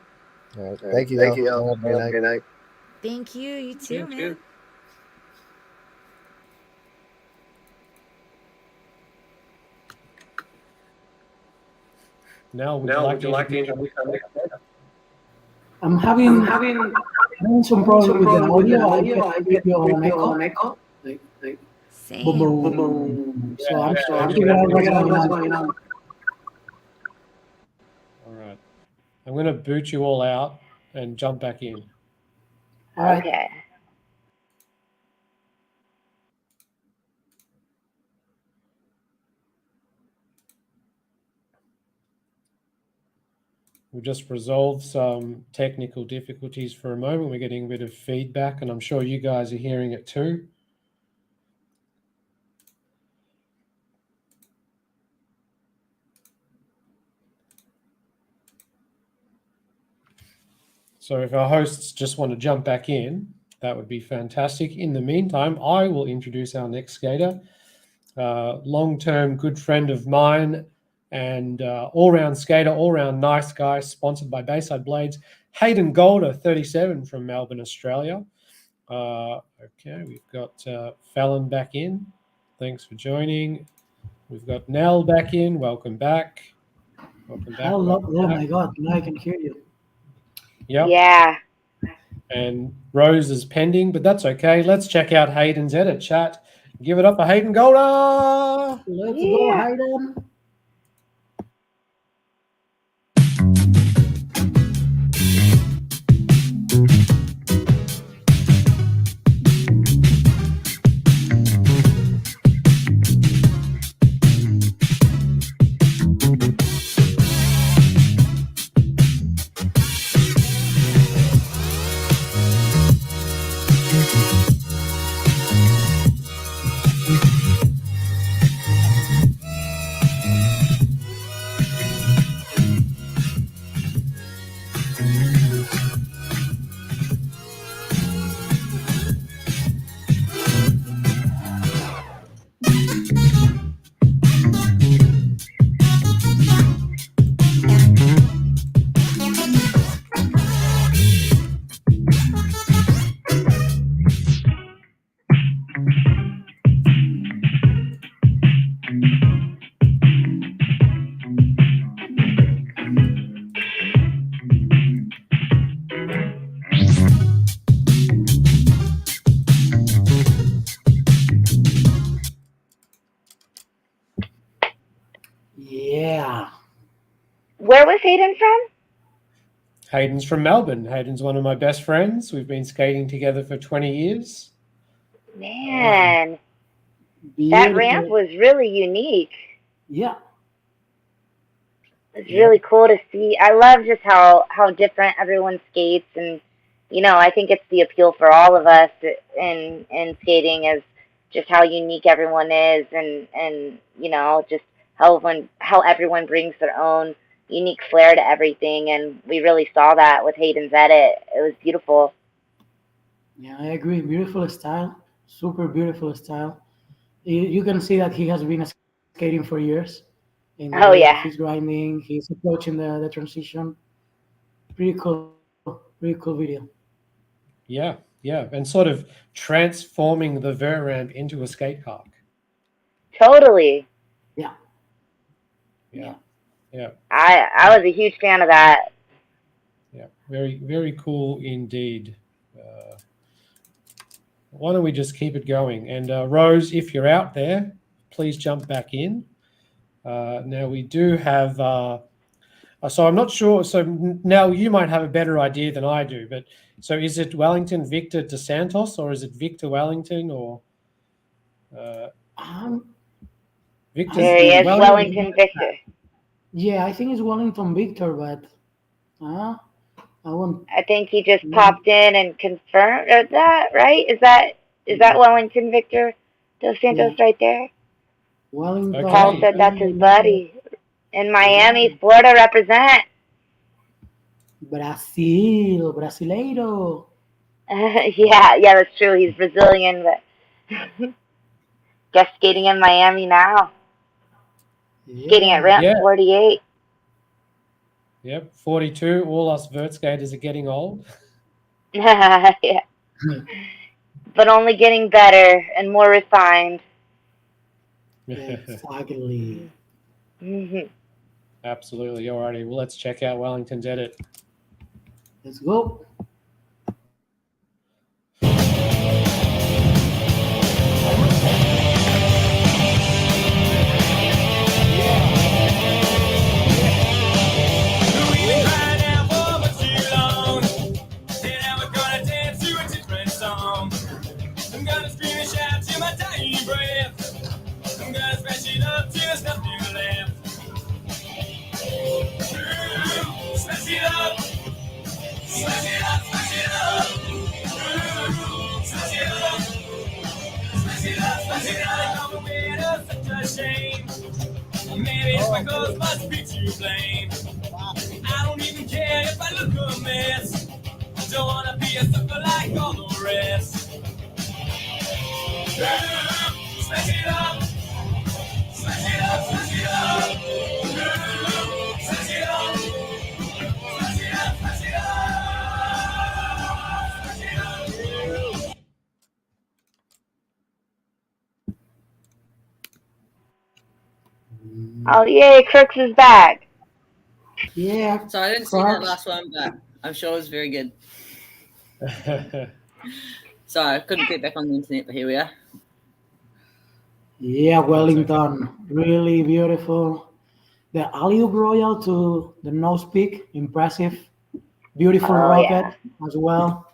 All right. Thank you. Have a good night. Thank you. You too, man. Now, would you like to introduce our next skater? I'm having some problem with the audio. I get video on echo. Same. Boom. So I'm figuring out what's going on. All right. I'm going to boot you all out and jump back in. All right. Okay. We'll just resolve some technical difficulties for a moment. We're getting a bit of feedback, and I'm sure you guys are hearing it too. So if our hosts just want to jump back in, that would be fantastic. In the meantime, I will introduce our next skater, long-term good friend of mine, and all-round skater, all-round nice guy, sponsored by Bayside Blades, Hayden Golder, 37, from Melbourne, Australia. Okay, we've got Fallon back in. Thanks for joining. We've got Nell back in. Welcome back. Hello. Oh my God, now I can hear you. Yep. Yeah. And Rose is pending, but that's okay. Let's check out Hayden's edit chat. Give it up for Hayden Golder. Let's go, Hayden. Yeah. Where was Hayden from? Hayden's from Melbourne. Hayden's one of my best friends. We've been skating together for 20 years. Man, that ramp was really unique. Yeah. It's really cool to see. I love just how different everyone skates, and I think it's the appeal for all of us in skating is just how unique everyone is, and just how everyone brings their own unique flair to everything, and we really saw that with Hayden's edit. It was beautiful. Yeah, I agree. Beautiful style, super beautiful style. You can see that he has been skating for years. Oh yeah, he's grinding. He's approaching the transition. Pretty cool video. Yeah, and sort of transforming the vert ramp into a skate park. Totally. Yeah. I was a huge fan of that. Yeah, very, very cool indeed. Why don't we just keep it going? And Rose, if you're out there, please jump back in. Now we do have, so I'm not sure. So now you might have a better idea than I do, but so is it Wellington Victor DeSantos or is it Victor Wellington or? Victor. There he is, Wellington Victor. Yeah, I think it's Wellington Victor, but I I want. I think he just popped in and confirmed that, right? Is that Wellington Victor Dos Santos right there? Wellington. Paul said that's his buddy. In Miami, Florida represent. Brazil, Brasileiro. Yeah, that's true. He's Brazilian, but just skating in Miami now. Skating at ramp 48. Yep, 42. All us vert skaters are getting old. Yeah. But only getting better and more refined. Exactly. Absolutely. Alrighty. Well, let's check out Wellington's edit. Let's go. I'm gonna scream and shout to my tiny breath. I'm gonna smash it up till there's nothing left. Smash it up. Smash it up, smash it up. Smash it up. Smash it up, smash it up. I'm aware of such a shame. Maybe it's my clothes must be to blame. I don't even care if I look a mess. Don't wanna be a sucker like all the rest. Smash it up. Smash it up, smash it up. Smash it up. Smash it up, smash it up. Smash it up. Oh, yay, Crooks is back. Yeah. So I didn't see that last one, but I'm sure it was very good. Sorry, I couldn't get back on the internet, but here we are. Yeah, Wellington, really beautiful. The alley-oop royal to the nose peak, impressive. Beautiful rocket as well.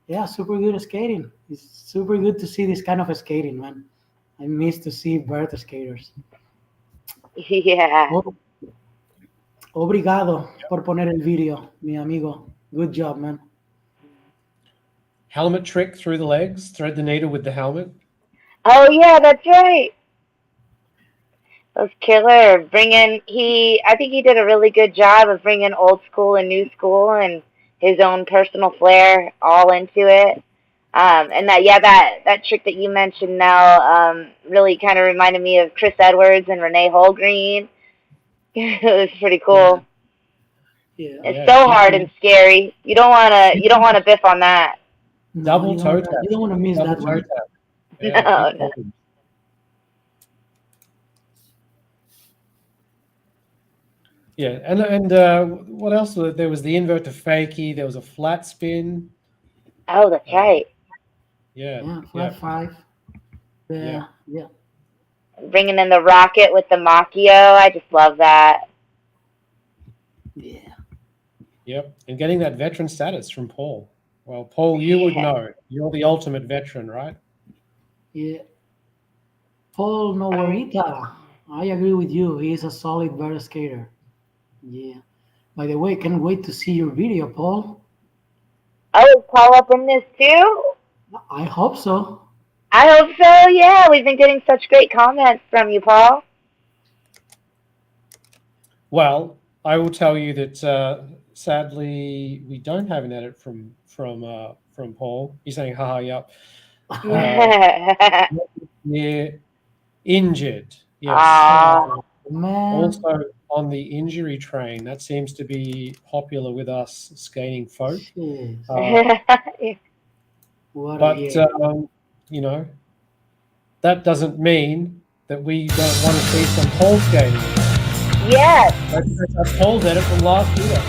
Yeah, super good skating. It's super good to see this kind of skating, man. I miss to see vert skaters. Yeah. Obrigado por poner el video, mi amigo. Good job, man. Helmet trick through the legs, thread the needle with the helmet. Oh yeah, that's right. That was killer. I think he did a really good job of bringing old school and new school and his own personal flair all into it. And that trick that you mentioned now really kind of reminded me of Chris Edwards and Renee Holgreen. It was pretty cool. Yeah. It's so hard and scary. You don't wanna biff on that. Double toe tap. You don't want to miss that one. No. Yeah, and what else? There was the invert to fakie. There was a flat spin. Oh, that's right. Yeah, flat 5. Yeah. Bringing in the rocket with the Machio. I just love that. Yeah. Yep, and getting that veteran status from Paul. Well, Paul, you would know. You're the ultimate veteran, right? Yeah. Paul Novorita. I agree with you. He is a solid vert skater. Yeah. By the way, can't wait to see your video, Paul. Oh, is Paul up in this too? I hope so. I hope so, yeah. We've been getting such great comments from you, Paul. Well, I will tell you that sadly we don't have an edit from Paul. He's saying, haha, yep. Yeah, injured. Yes. Man. Also on the injury train. That seems to be popular with us skating folk. But you know, that doesn't mean that we don't want to see some pole skating. Yes. That's a Paul's edit from last year.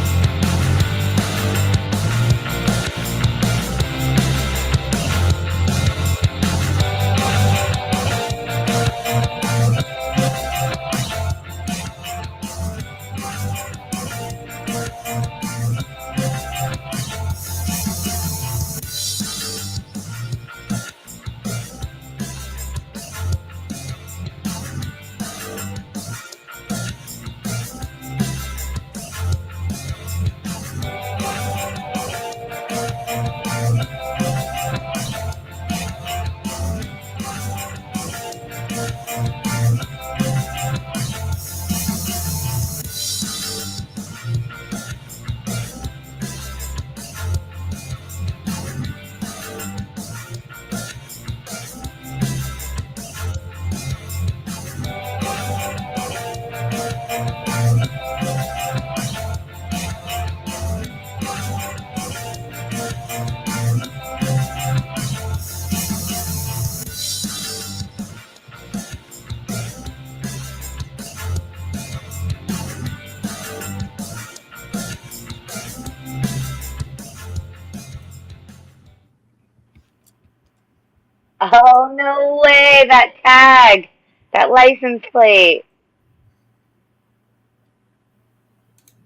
Oh, no way. That tag. That license plate.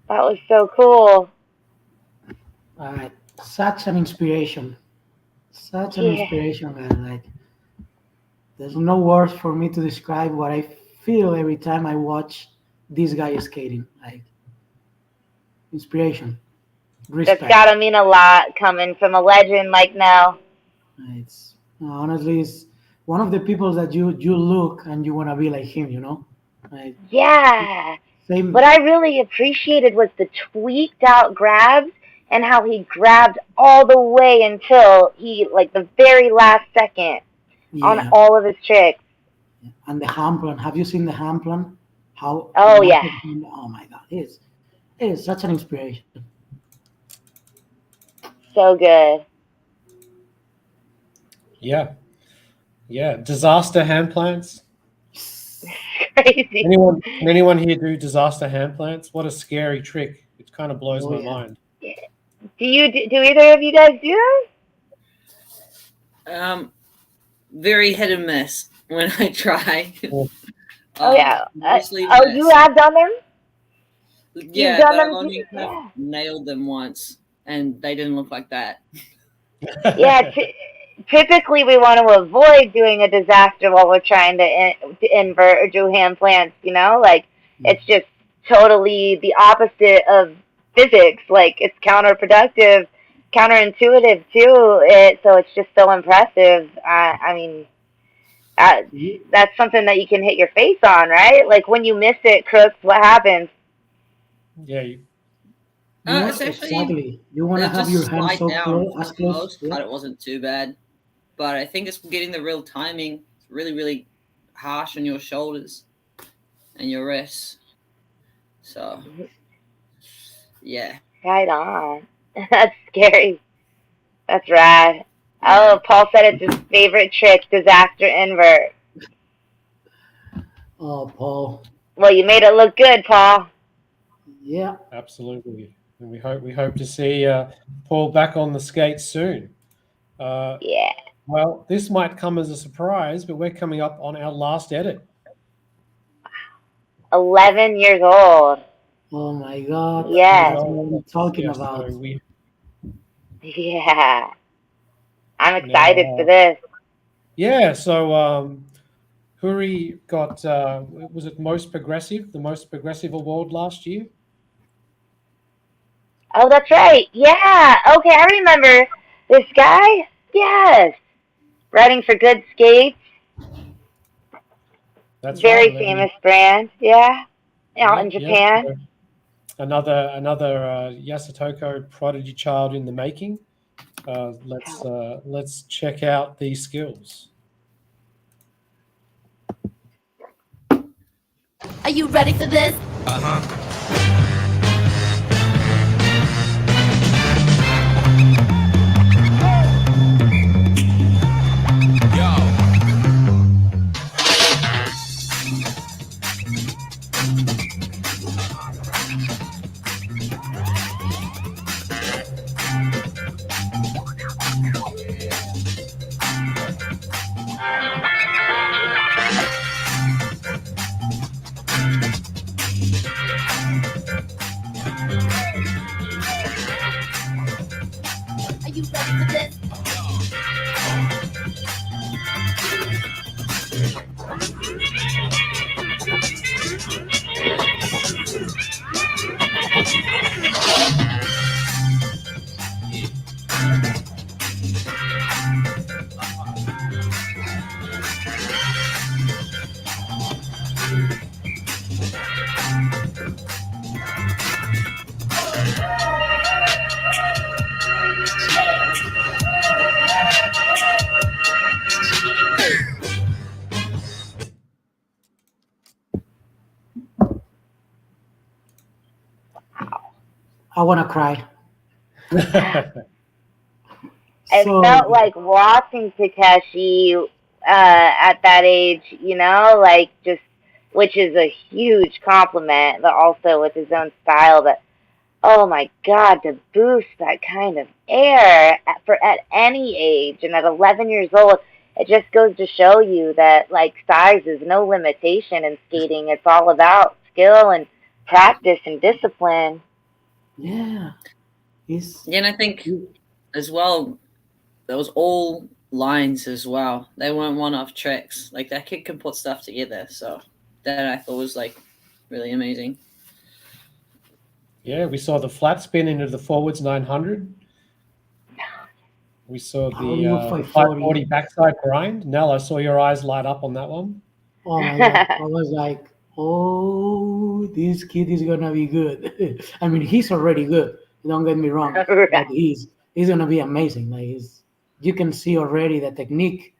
That was so cool. Such an inspiration. Such an Yeah. inspiration, man. Like, there's no words for me to describe what I feel every time I watch this guy skating. Like, inspiration, That's respect. gotta mean a lot coming from a legend like Nell. It's honestly, it's one of the people that you look and you want to be like him. Like, Yeah. same. What I really appreciated was the tweaked out grabs and how he grabbed all the way until like the very last second on Yeah, all of his tricks. and the Hamplan. Have you seen the Hamplan? How? Oh, yeah. Oh my God, it's such an inspiration. So good. Yeah. Yeah. Disaster hand plants. Crazy. Anyone here do disaster hand plants? What a scary trick. It kind of blows my mind. Do either of you guys do those? Very hit and miss when I try. Oh, yeah. Mostly Oh, miss. you have done them? Yeah, done but I've them only too? kind of nailed them once, and they didn't look like that. Yeah, typically we want to avoid doing a disaster while we're trying to invert or do hand plants, Like, it's just totally the opposite of physics. Like, it's counterproductive, counterintuitive, too. So it's just so impressive. I mean, that's something that you can hit your face on, right? Like, when you miss it, Crooks, what happens? Yeah. Exactly. You want to have your hands so close, as close. But it wasn't too bad. But I think it's getting the real timing. It's really, really harsh on your shoulders and your wrists. So, yeah. Right on. That's scary. That's rad. Oh, Paul said it's his favorite trick, disaster invert. Oh, Paul. Well, you made it look good, Paul. Yeah. Absolutely. And we hope to see Paul back on the skates soon. Yeah. Well, this might come as a surprise, but we're coming up on our last edit. 11 years old. Oh my God. Yes. That's what I'm talking about. So Yeah. I'm excited for this. Yeah, so Huri got, was it most progressive, the most progressive award last year? Oh, that's right. Yeah. Okay, I remember this guy. Yes. Writing for Good Skates. That's Very right. famous brand. Yeah. Out in Japan. So another Yasutoko prodigy child in the making. Let's check out these skills. Are you ready for this? Are you ready for this? I want to cry. It felt like watching Takeshi at that age, like just, which is a huge compliment, but also with his own style. But oh my God, to boost that kind of air at any age, and at 11 years old, it just goes to show you that like size is no limitation in skating. It's all about skill and practice and discipline. Yeah. Yeah, and I think as well, there was all lines as well. They weren't one-off tricks. Like that kid can put stuff together. So that I thought was like really amazing. Yeah, we saw the flat spin into the forwards 900. We saw the 540 backside grind. Nell, I saw your eyes light up on that one. Oh my God. I was like, oh, this kid is going to be good. I mean, he's already good. Don't get me wrong. But he's going to be amazing. Like you can see already the technique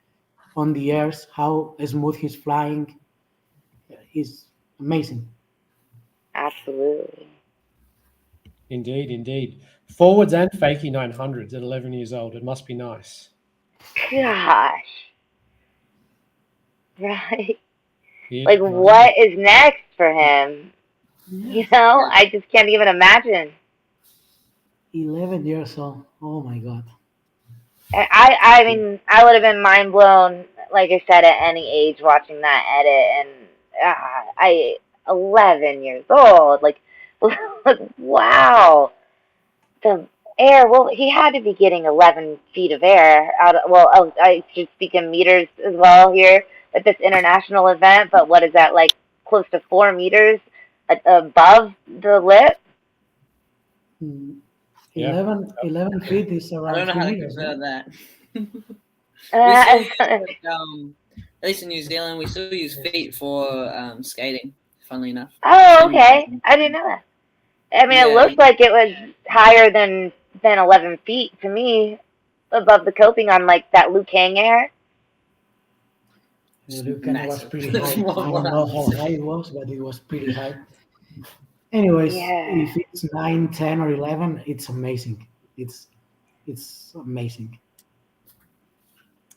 on the airs, how smooth he's flying. He's amazing. Absolutely. Indeed. Forwards and fakie 900s at 11 years old. It must be nice. Gosh. Right. Yeah, like, what is next for him? You know, I just can't even imagine. 11 years old. Oh my God. I mean, I would have been mind blown, like I said, at any age watching that edit. And 11 years old. Like, wow. The air, well, he had to be getting 11 feet of air out of, well, I should speak in meters as well here at this international event, but what is that, like close to 4 meters above the lip? 11 feet is around I don't know 3 how to meters. convert that. We still use, at least in New Zealand, we still use feet for skating, funnily enough. Oh, okay. I didn't know that. I mean, it looked like it was higher than 11 feet to me, above the coping on like that Liu Kang air. Liu Kang was pretty high. I don't know how high it was, but it was pretty high. Anyways, if it's 9, 10, or 11, it's amazing. It's amazing.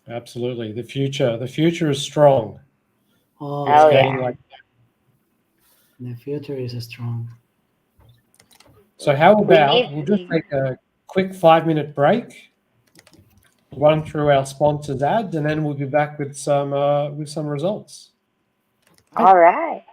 Absolutely. The future is strong. Oh, skating like that. The future is strong. So how about we'll just take a quick 5-minute break, run through our sponsors' ads, and then we'll be back with some results. All right.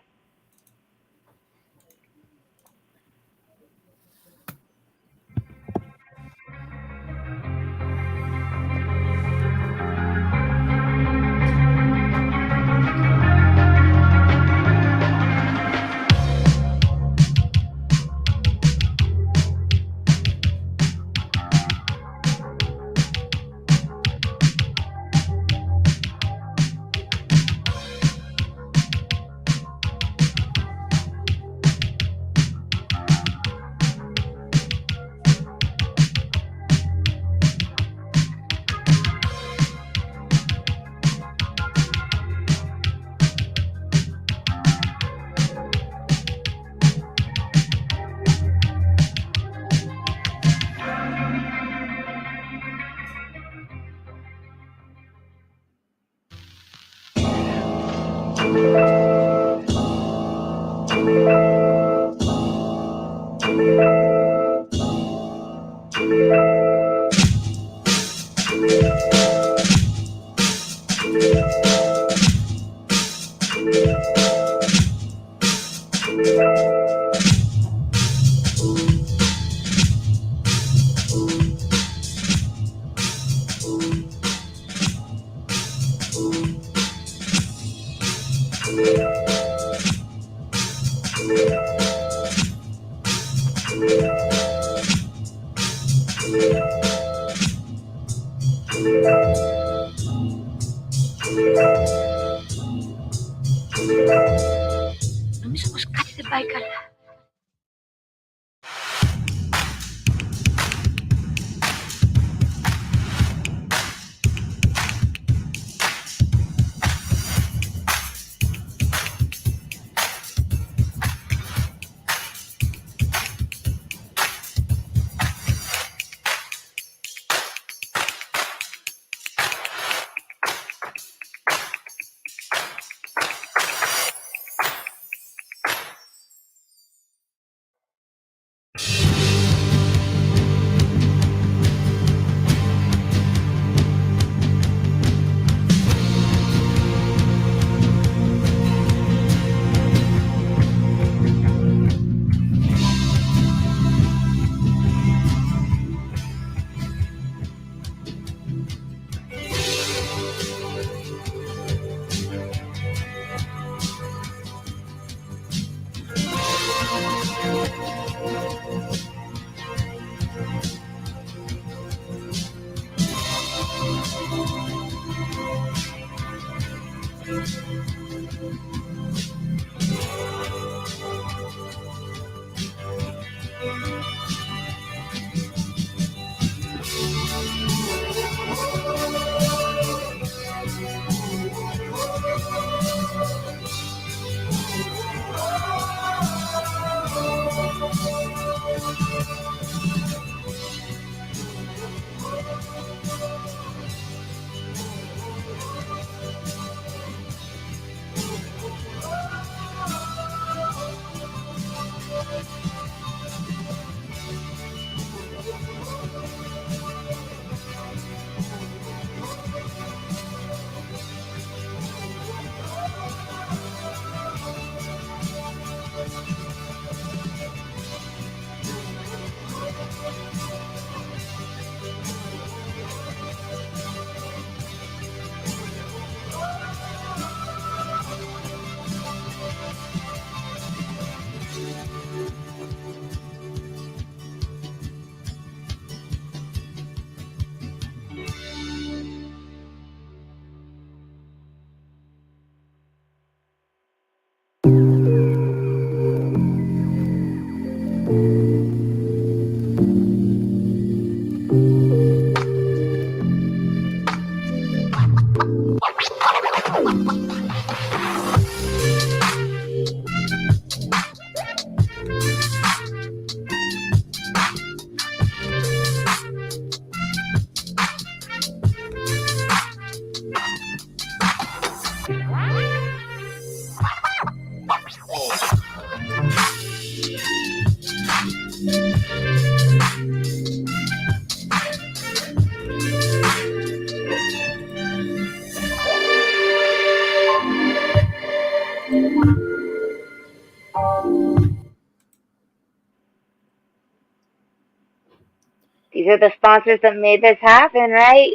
These are the sponsors that made this happen, right?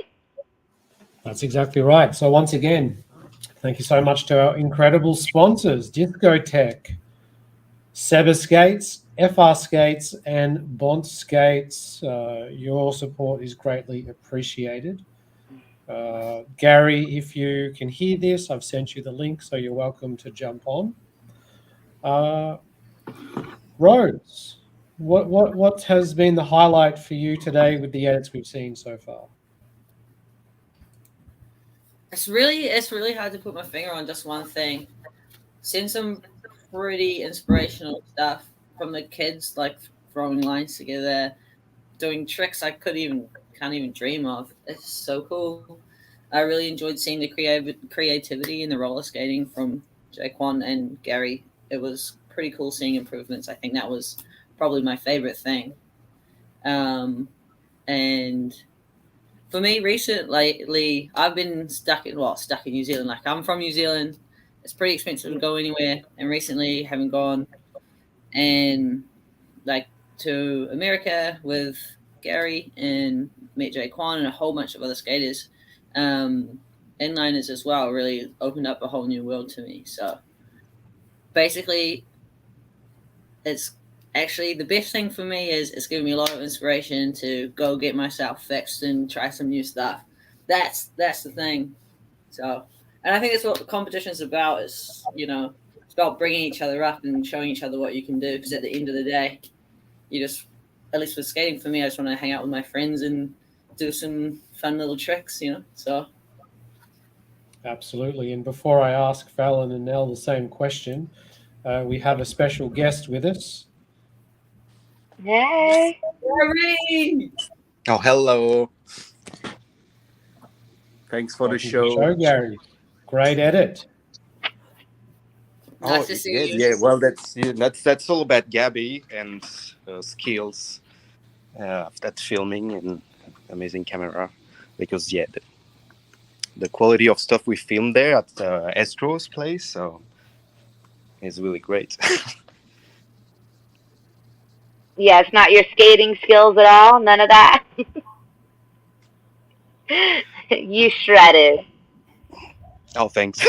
That's exactly right. So once again, thank you so much to our incredible sponsors, Discotech, Seba Skates, FR Skates, and Bont Skates. Your support is greatly appreciated. Gary, if you can hear this, I've sent you the link, so you're welcome to jump on. Rose, what has been the highlight for you today with the edits we've seen so far? It's really hard to put my finger on just one thing. Seen some pretty inspirational stuff from the kids, like throwing lines together, doing tricks I can't even dream of. It's so cool. I really enjoyed seeing the creativity in the roller skating from Jay Kwon and Gary. It was pretty cool seeing improvements. I think that was probably my favorite thing. And for me, lately, I've been stuck in New Zealand. Like, I'm from New Zealand. It's pretty expensive to go anywhere. And recently, haven't gone and like to America with Gary and met Jay Kwon and a whole bunch of other skaters, inliners as well. Really opened up a whole new world to me. So basically, it's actually the best thing for me is it's given me a lot of inspiration to go get myself fixed and try some new stuff. That's the thing. So, and I think that's what the competition is about. Is it's about bringing each other up and showing each other what you can do. Because at the end of the day, at least with skating for me, I just want to hang out with my friends and do some fun little tricks. So. Absolutely. And before I ask Fallon and Nell the same question, we have a special guest with us. Hey. Gary! Oh, hello. Thanks for the show. Gary. Great edit. Oh, yeah. Well, that's all about Gabby and skills, that filming and amazing camera, because the quality of stuff we filmed there at Estro's place, so it's really great. Yeah, it's not your skating skills at all. None of that. You shredded. Oh, thanks.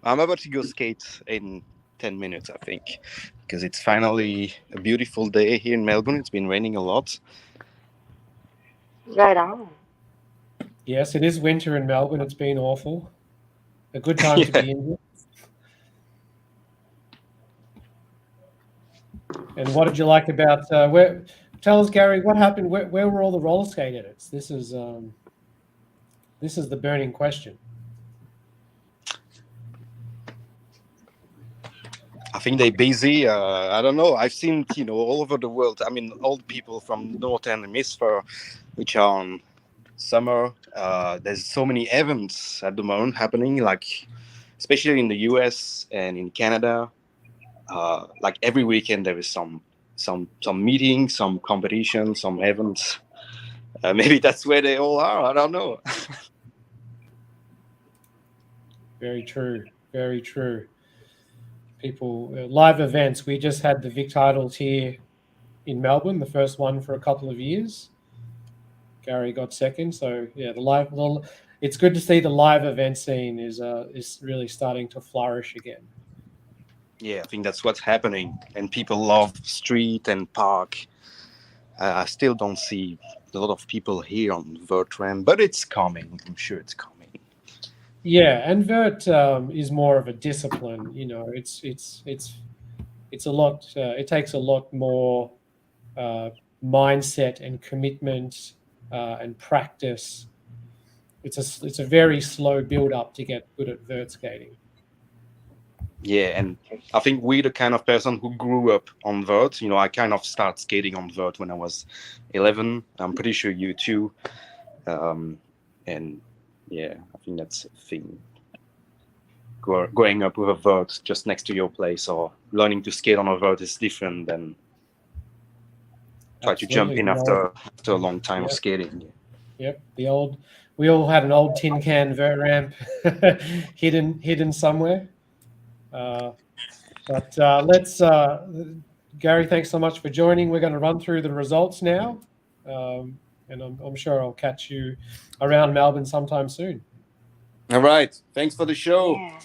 I'm about to go skate in 10 minutes, I think, because it's finally a beautiful day here in Melbourne. It's been raining a lot. Right on. Yes, it is winter in Melbourne. It's been awful. A good time to be in here. And what did you like about tell us, Gary, what happened? Where were all the roller skate edits? This is the burning question. I think they're busy. I don't know. I've seen, all over the world. I mean, all the people from Northern Hemisphere, which are on summer. There's so many events at the moment happening, like especially in the US and in Canada. Like every weekend there is some meeting, some competition, some events. Maybe that's where they all are. I don't know. Very true. Very true. People, live events. We just had the Vic Titles here in Melbourne, the first one for a couple of years. Gary got second. So yeah, it's good to see the live event scene is really starting to flourish again. Yeah, I think that's what's happening, and people love street and park. I still don't see a lot of people here on Vertram, but it's coming. I'm sure it's coming. Yeah, and Vert is more of a discipline. It's a lot. It takes a lot more mindset and commitment and practice. It's a very slow build up to get good at vert skating. Yeah, and I think we're the kind of person who grew up on vert. I kind of started skating on vert when I was 11. I'm pretty sure you too. And yeah, I think that's a thing. Growing up with a vert just next to your place or learning to skate on a vert is different than try to jump in after a long time of skating. Yep, we all had an old tin can vert ramp hidden somewhere. But let's, Gary, thanks so much for joining. We're going to run through the results now. and I'm sure I'll catch you around Melbourne sometime soon. All right. Thanks for the show. Yeah.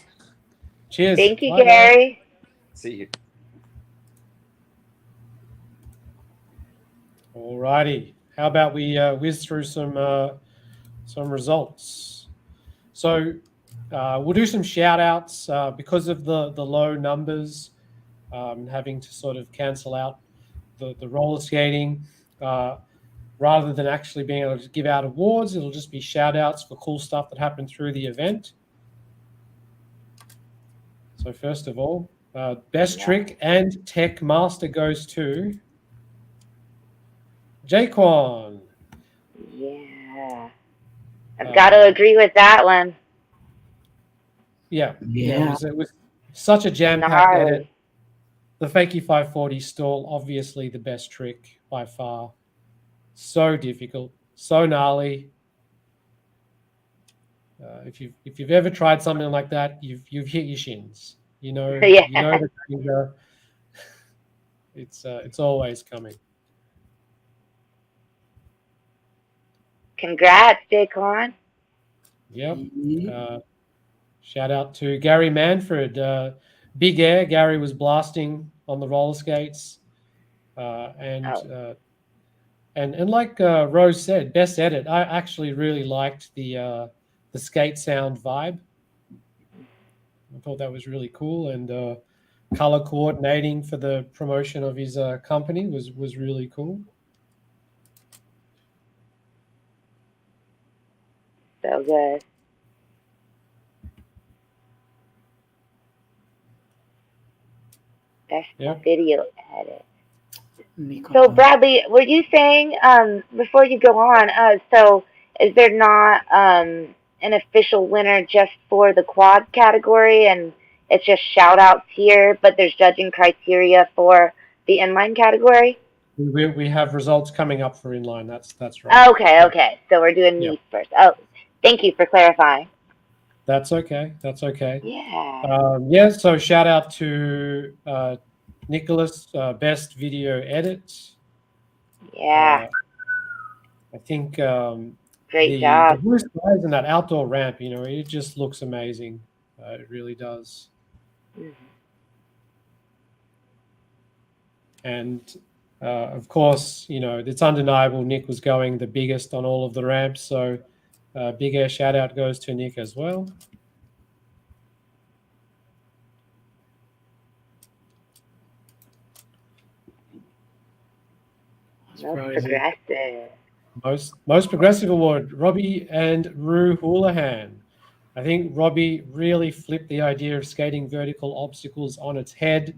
Cheers. Thank you, Bye, guys. Gary. See you. All righty. How about we whiz through some results? So we'll do some shout outs because of the low numbers, having to sort of cancel out the roller skating. Rather than actually being able to give out awards, it'll just be shout outs for cool stuff that happened through the event. So first of all, best trick and tech master goes to Jay Kwon. Yeah. I've got to agree with that one. Yeah. It was such a jam-packed edit. The Fakie 540 stall, obviously the best trick by far. So difficult, so gnarly. If you've ever tried something like that, you've hit your shins. You know the danger. It's always coming. Congrats, Jay Kwon. Yep. Shout out to Gary Manford. Big air. Gary was blasting on the roller skates, and like Rose said, best edit. I actually really liked the skate sound vibe. I thought that was really cool, and color coordinating for the promotion of his company was really cool. So good. Best video edit. So Bradley, were you saying before you go on? So is there not an official winner just for the quad category, and it's just shout outs here, but there's judging criteria for the inline category? We have results coming up for inline. That's right. Okay. So we're doing meet first. Oh, thank you for clarifying. That's okay. Yeah. So shout out to Nicholas, best video edit. Yeah. I think great job. The blue skies and that outdoor ramp, it just looks amazing. It really does. Mm-hmm. And of course, it's undeniable Nick was going the biggest on all of the ramps. So big air shout out goes to Nick as well. Most progressive award, Robbie and Rue Houlihan. I think Robbie really flipped the idea of skating vertical obstacles on its head.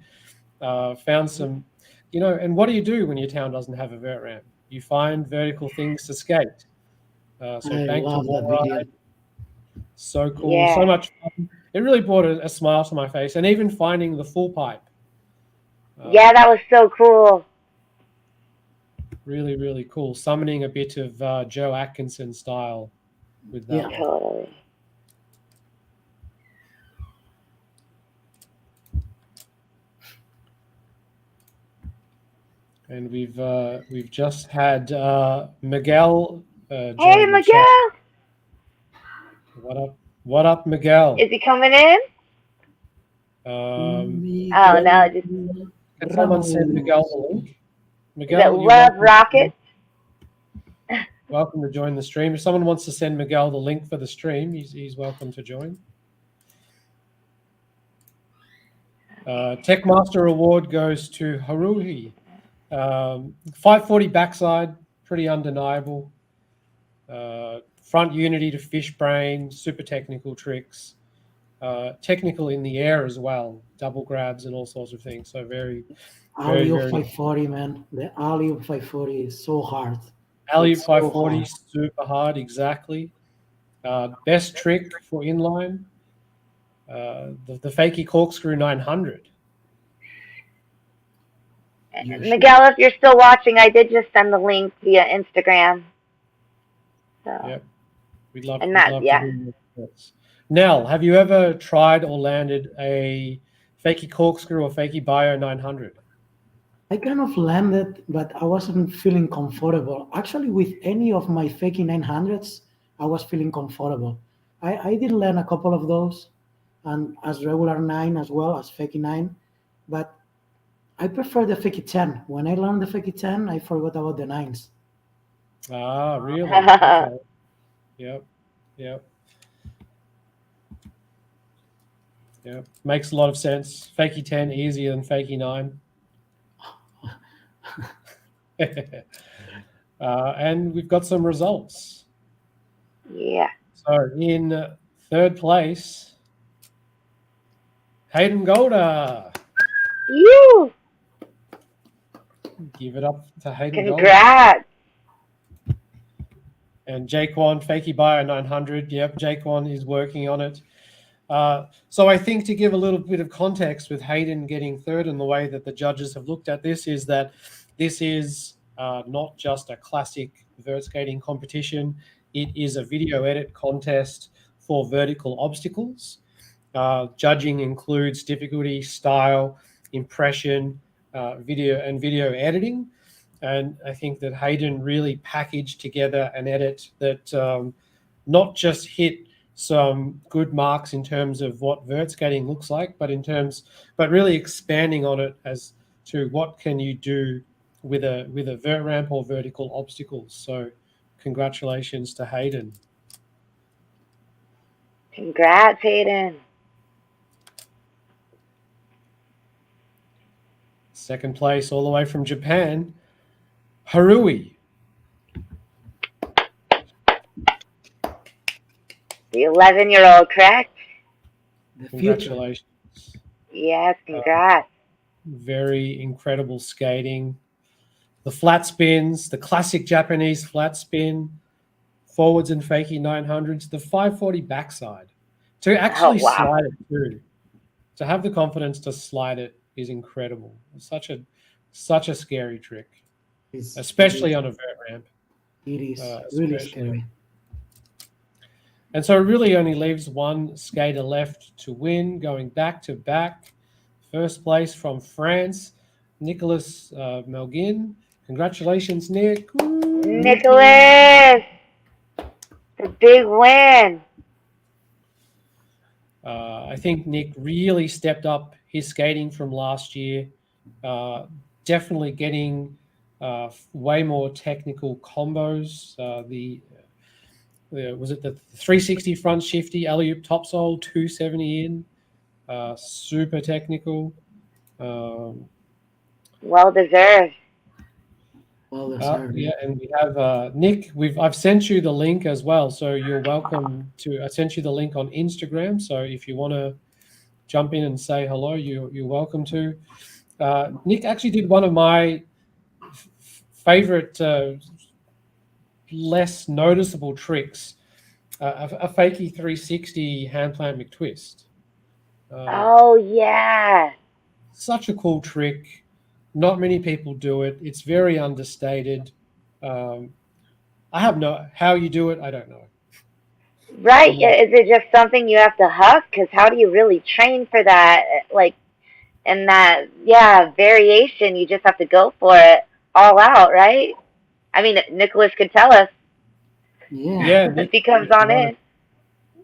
Found some, and what do you do when your town doesn't have a vert ramp? You find vertical things to skate. So I love that video. So cool, so much fun. It really brought a smile to my face, and even finding the full pipe. Yeah, that was so cool. Really, really cool. Summoning a bit of Joe Atkinson style with that. Yeah, totally. And we've just had Miguel. Hey, Miguel. What up, Miguel? Is he coming in? No, just. Can someone send Miguel the link? Miguel, Love Rockets. Welcome to join the stream. If someone wants to send Miguel the link for the stream, he's welcome to join. Tech Master Award goes to Haruhi. 540 backside, pretty undeniable. Front unity to fish brain, super technical tricks. Technical in the air as well, double grabs and all sorts of things. So very alley-oop 540, man. The alley-oop 540 is so hard. Alley-oop 540 super hard, exactly. Best trick for inline, the fakie corkscrew 900. Miguel, if you're still watching, I did just send the link via Instagram. So. Yep, we'd love to do this. Nell, have you ever tried or landed a fakie corkscrew or fakie bio 900? I kind of landed, but I wasn't feeling comfortable. Actually, with any of my fakie 900s, I was feeling comfortable. I did land a couple of those, and as regular 9 as well as fakie 9, but I prefer the fakie 10. When I learned the fakie 10, I forgot about the 9s. Ah, really? Okay. Yep. Yep. Yep. Makes a lot of sense. Fakie 10 easier than fakie 9. And we've got some results. Yeah. So in third place, Hayden Golder. You. Give it up to Hayden Golder. Congrats. And Jay Kwon, Fakey Bio 900. Yep, Jay Kwon is working on it. So I think to give a little bit of context with Hayden getting third and the way that the judges have looked at this is that this is not just a classic vert skating competition. It is a video edit contest for vertical obstacles. Judging includes difficulty, style, impression, video editing. And I think that Hayden really packaged together an edit that not just hit some good marks in terms of what vert skating looks like, but really expanding on it as to what can you do with a vert ramp or vertical obstacles. So congratulations to Hayden. Congrats, Hayden. Second place all the way from Japan, Haruhi. The 11-year-old, correct? Congratulations. Yes, congrats. Very incredible skating. The flat spins, the classic Japanese flat spin, forwards and fakie 900s, the 540 backside. To actually slide it through, to have the confidence to slide it is incredible. It's such a scary trick, especially on a vert ramp. It is really scary. And so it really only leaves one skater left to win, going back to back. First place from France, Nicolas Melguin. Congratulations, Nick. Woo! Nicholas! The big win. I think Nick really stepped up his skating from last year. Definitely getting way more technical combos. Was it the 360 front shifty, alley-oop topsoul, 270 in? Super technical. Well deserved. Yeah, and we have Nick. I've sent you the link as well, so you're welcome to. I sent you the link on Instagram, so if you want to jump in and say hello, you're welcome to. Nick actually did one of my favorite, less noticeable tricks, a fakie 360 hand plant McTwist. Oh yeah, such a cool trick. Not many people do it. It's very understated. I have how you do it. I don't know. Right? Is it just something you have to huck? Because how do you really train for that? Like, and that variation, you just have to go for it all out, right? I mean, Nicholas could tell us. Yeah. If he comes on in.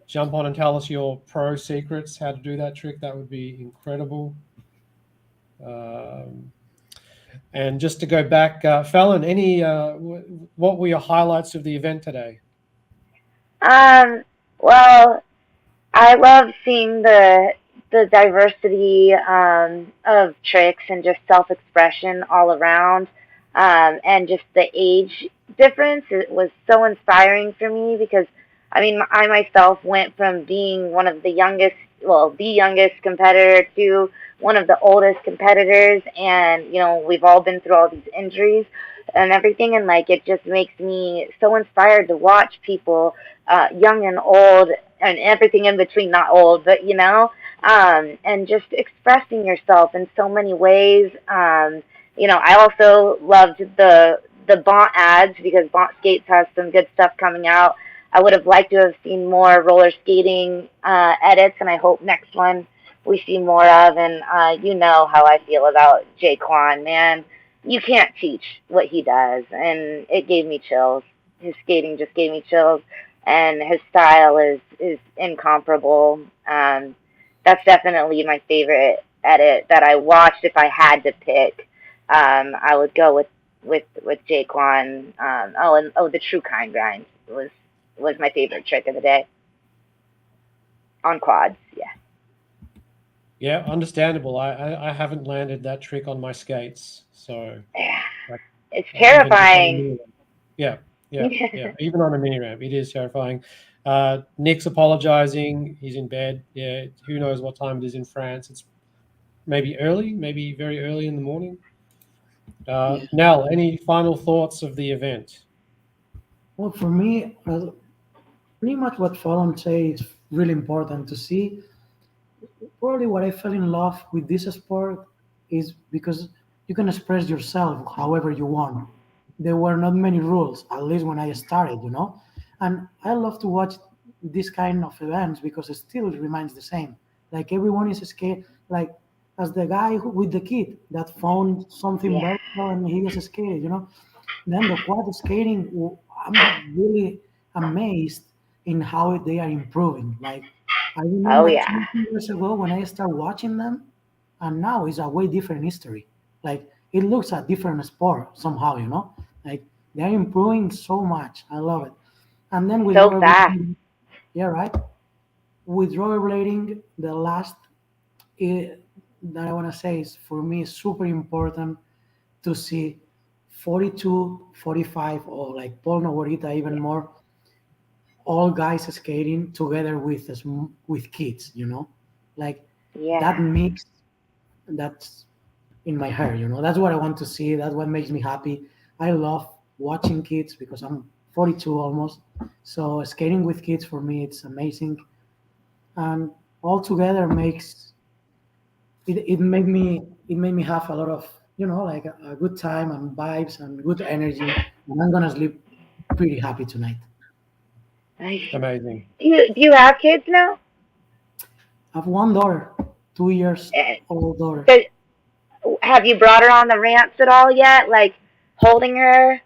Jump on and tell us your pro secrets, how to do that trick. That would be incredible. And just to go back, Fallon, what were your highlights of the event today? Well, I love seeing the diversity of tricks and just self-expression all around, and just the age difference. It was so inspiring for me because, I mean, I myself went from being one of the youngest competitor to one of the oldest competitors, and we've all been through all these injuries and everything, and like it just makes me so inspired to watch people, young and old and everything in between, not old, but and just expressing yourself in so many ways. I also loved the Bont ads because Bont Skates has some good stuff coming out. I would have liked to have seen more roller skating edits, and I hope next one we see more of. And you know how I feel about Jay Kwon, man. you can't teach what he does, and it gave me chills. His skating just gave me chills, and his style is incomparable. That's definitely my favorite edit that I watched. If I had to pick, I would go with Jay Kwon. The True Kind grind was my favorite trick of the day on quads. Yeah. Yeah, understandable. I haven't landed that trick on my skates, so it's terrifying. Even on a mini ramp, it is terrifying. Nick's apologizing. He's in bed. Yeah, who knows what time it is in France? It's maybe very early in the morning. Nell, any final thoughts of the event? Well, for me, pretty much what Fallon said is really important to see. Probably what I fell in love with this sport is because you can express yourself however you want. There were not many rules, at least when I started, And I love to watch this kind of events because it still remains the same. Like everyone is scared, like as the guy with the kid that found something better and he was scared, Then the quad skating, I'm really amazed in how they are improving. Like I remember 20 years ago when I started watching them, and now it's a way different history. Like it looks a different sport somehow, Like they're improving so much. I love it. And then with rollerblading, right. With rollerblading, the last that I want to say is for me super important to see 42, 45, or like Paul Novorita even more, all guys skating together with kids, like that mix. That's in my hair, That's what I want to see. That's what makes me happy. I love watching kids because I'm 42 almost. So skating with kids for me, it's amazing, and all together makes it made me have a lot of like a good time and vibes and good energy, and I'm gonna sleep pretty happy tonight. Nice. Amazing. Do you have kids now? I have one daughter, 2 years old daughter. Have you brought her on the ramps at all yet? Like holding her?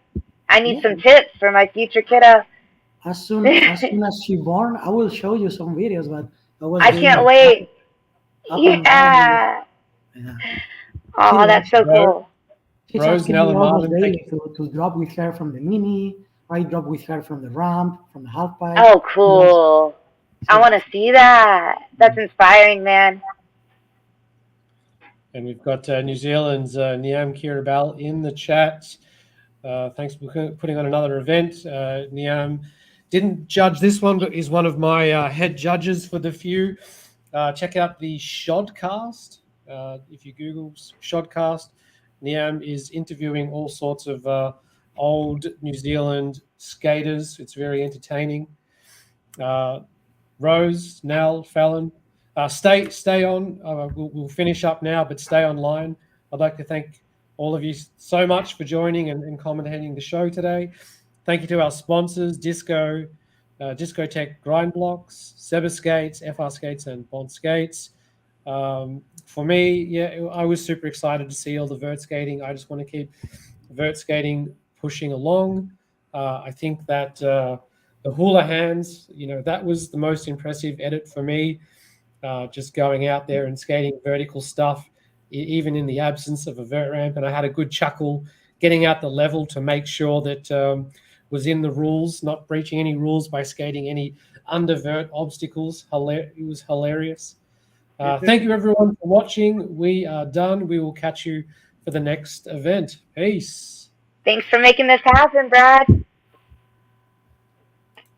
I need some tips for my future kiddo. As soon as she born, I will show you some videos. But I can't wait. Yeah. Oh, that's so cool. She's asking me almost daily to drop with her from the mini. I drop with her from the ramp, from the half pipe. Oh, cool. I want to see that. That's inspiring, man. And we've got New Zealand's Niam Kirabal in the chat. Thanks for putting on another event. Niam didn't judge this one, but is one of my head judges for the few. Check out the Shodcast. If you Google Shodcast, Niam is interviewing all sorts of old New Zealand skaters. It's very entertaining. Rose, Nell, Fallon, stay on. We'll finish up now, but stay online. I'd like to thank all of you so much for joining and commentating the show today. Thank you to our sponsors, Discotech Grind Blocks, Seba Skates, FR Skates, and Bond Skates. For me, I was super excited to see all the vert skating. I just want to keep vert skating pushing along. I think that the hula hands, that was the most impressive edit for me. Just going out there and skating vertical stuff, even in the absence of a vert ramp. And I had a good chuckle getting out the level to make sure that was in the rules, not breaching any rules by skating any undervert obstacles. It was hilarious. Thank you, everyone, for watching. We are done. We will catch you for the next event. Peace. Thanks for making this happen, Brad.